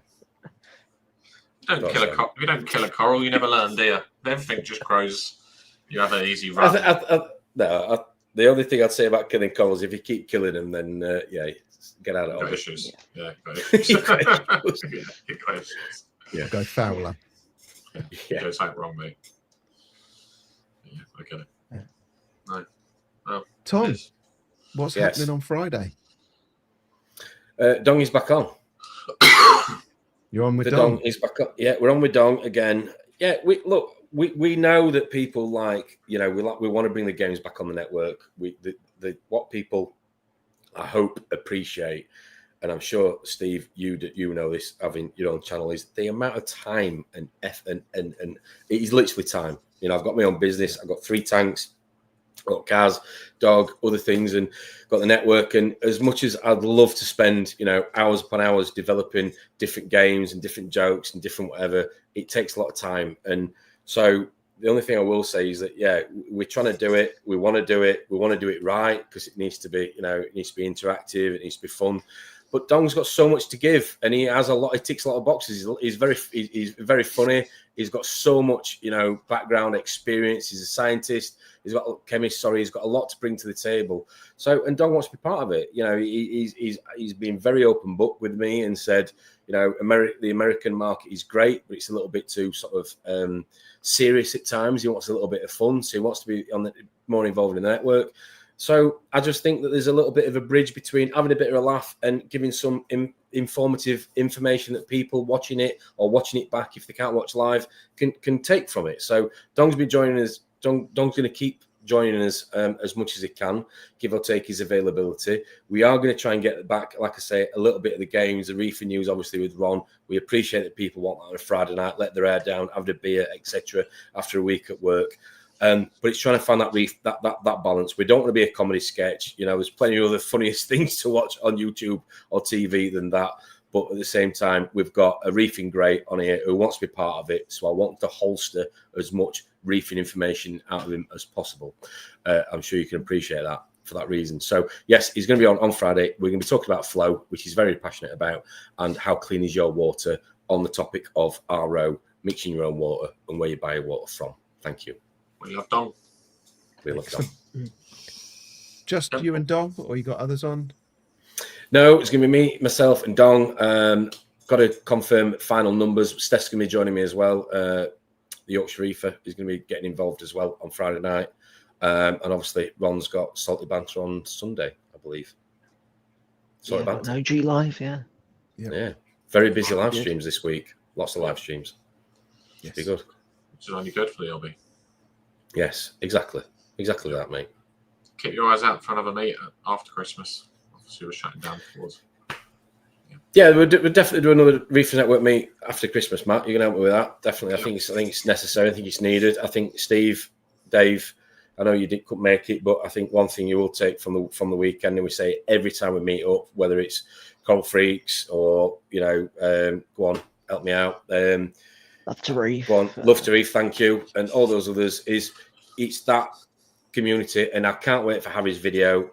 If you don't kill a coral, you never learn, do you? Everything just grows. You have an easy run. The only thing I'd say about killing corals, if you keep killing them, then get out of it. Issues. Yeah, got issues. Got issues. Yeah, go Fowler. Yeah. Do something wrong, mate. Yeah, I get it. Yeah. No. Well, Tom, what's happening on Friday? Dong is back on. You're on with Dong? Dong is back on. Yeah, we're on with Dong again. Yeah, we know that people we want to bring the games back on the network. What people, I hope, appreciate, and I'm sure, Steve, you know this, having your own channel, is the amount of time and effort, and it is literally time. I've got my own business. I've got 3 tanks. got cars, dog, other things, and got the network. And as much as I'd love to spend, hours upon hours developing different games and different jokes and different whatever, it takes a lot of time. And so the only thing I will say is that, yeah, we're trying to do it. We want to do it. We want to do it right because it needs to be, it needs to be interactive. It needs to be fun. But Dong's got so much to give, and he has a lot. He ticks a lot of boxes. He's very funny. He's got so much, background experience. He's a scientist. He's got a chemist. Sorry, he's got a lot to bring to the table. So, and Dong wants to be part of it. He's been very open book with me and said, the American market is great, but it's a little bit too sort of serious at times. He wants a little bit of fun, so he wants to be more involved in the network. So I just think that there's a little bit of a bridge between having a bit of a laugh and giving some informative information that people watching it or watching it back, if they can't watch live, can take from it. So Dong's been joining us. Dong's going to keep joining us as much as he can, give or take his availability. We are going to try and get back, like I say, a little bit of the games, the Reefing news, obviously, with Ron. We appreciate that people want that on a Friday night, let their hair down, have a beer, etc., after a week at work. But it's trying to find that balance. We don't want to be a comedy sketch. There's plenty of other funniest things to watch on YouTube or TV than that. But at the same time, we've got a reefing great on here who wants to be part of it. So I want to holster as much reefing information out of him as possible. I'm sure you can appreciate that for that reason. So yes, he's going to be on Friday. We're going to be talking about flow, which he's very passionate about, and how clean is your water on the topic of RO, mixing your own water and where you buy your water from. Thank you. We love Dong. We love Dong. Just you and Dong, or you got others on? No, it's going to be me, myself, and Dong. Got to confirm final numbers. Steph's going to be joining me as well. The Yorkshire Reefer is going to be getting involved as well on Friday night. And obviously, Ron's got Salty Banter on Sunday, I believe. Salty Banter. No G Live, yeah. Yeah. Very busy live streams this week. Lots of live streams. Yes. Be good. Which is only good for the LB. Yes, exactly. Exactly that, mate. Keep your eyes out for another meet after Christmas. Obviously, we're shutting down towards. Yeah, we'll definitely do another Reefing Network meet after Christmas, Matt. You're going to help me with that. Definitely. I think it's necessary. I think it's needed. I think Steve, Dave, I know you couldn't make it, but I think one thing you will take from the weekend, and we say every time we meet up, whether it's Cold Freaks or, go on, help me out. Love to Reef. Go on, Love to Reef, thank you. And all those others it's that community, and I can't wait for Harry's video.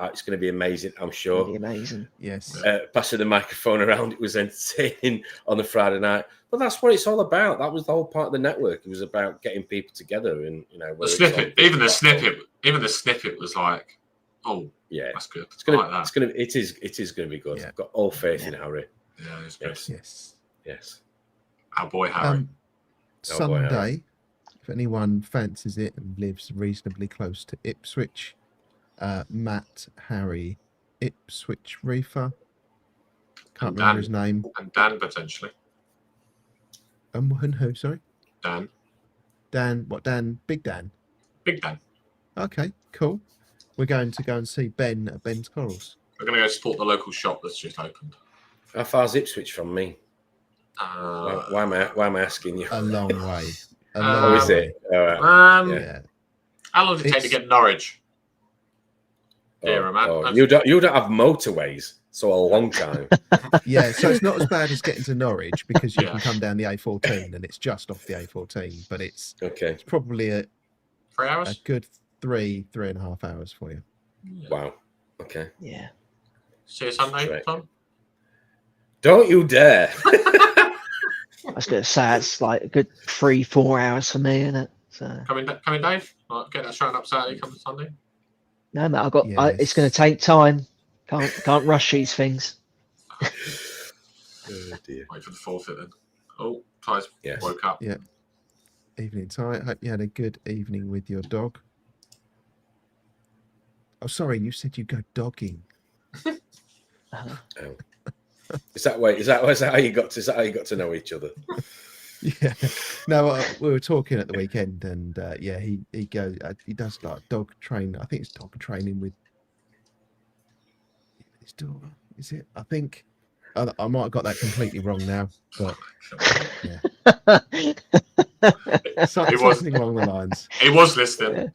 It's going to be amazing, I'm sure. It'll be amazing. Yes. Passing the microphone around, it was entertaining on the Friday night. But that's what it's all about. That was the whole part of the network. It was about getting people together, and the snippet, even the snippet was like, oh, yeah, that's good. It is going to be good. Yeah. I've got all faith in Harry. Yeah, it's good. Yes. Our boy Harry. Sunday, if anyone fancies it and lives reasonably close to Ipswich, Matt, Harry, Ipswich Reefer. Can't remember his name. And Dan, potentially. And who, sorry? Dan. Dan, what Dan? Big Dan? Big Dan. Okay, cool. We're going to go and see Ben at Ben's Corals. We're going to go support the local shop that's just opened. How far's Ipswich from me? Why am I asking you? A long way. Is it? All right. Yeah. How long does it take to get Norwich? You don't have motorways, so a long time. Yeah, so it's not as bad as getting to Norwich because you can come down the A14 and it's just off the A14, but it's probably a 3 hours? A good 3.5 hours for you. Yeah. Wow. Okay. Yeah. See you Sunday, Tom? Don't you dare. I was going to say it's like a good 3-4 hours for me, isn't it? So Coming, Dave. Get that straight up Saturday. Come Sunday. no, mate, it's going to take time. Can't rush these things. Oh dear. Wait for the forfeit then. Oh, Ty's woke up. Yeah. Evening, Ty. Hope you had a good evening with your dog. Oh, sorry, you said you go dogging. Uh-huh. Oh. Is that how you got to know each other? Yeah. No, we were talking at the weekend, and he goes. He does like dog train. I think it's dog training with his dog. Is it? I think I might have got that completely wrong now, but yeah. Something along the lines. He was listening.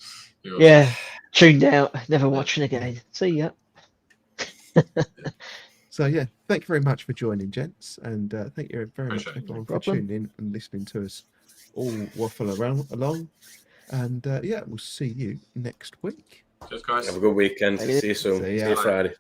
Yeah, tuned out, never watching again. See ya. So yeah, thank you very much for joining, gents, and thank you very much Appreciate it. everyone No for problem. tuning in and listening to us all waffle along. And yeah, we'll see you next week. Cheers, guys. Have a good weekend. See you soon. See ya. See you Friday.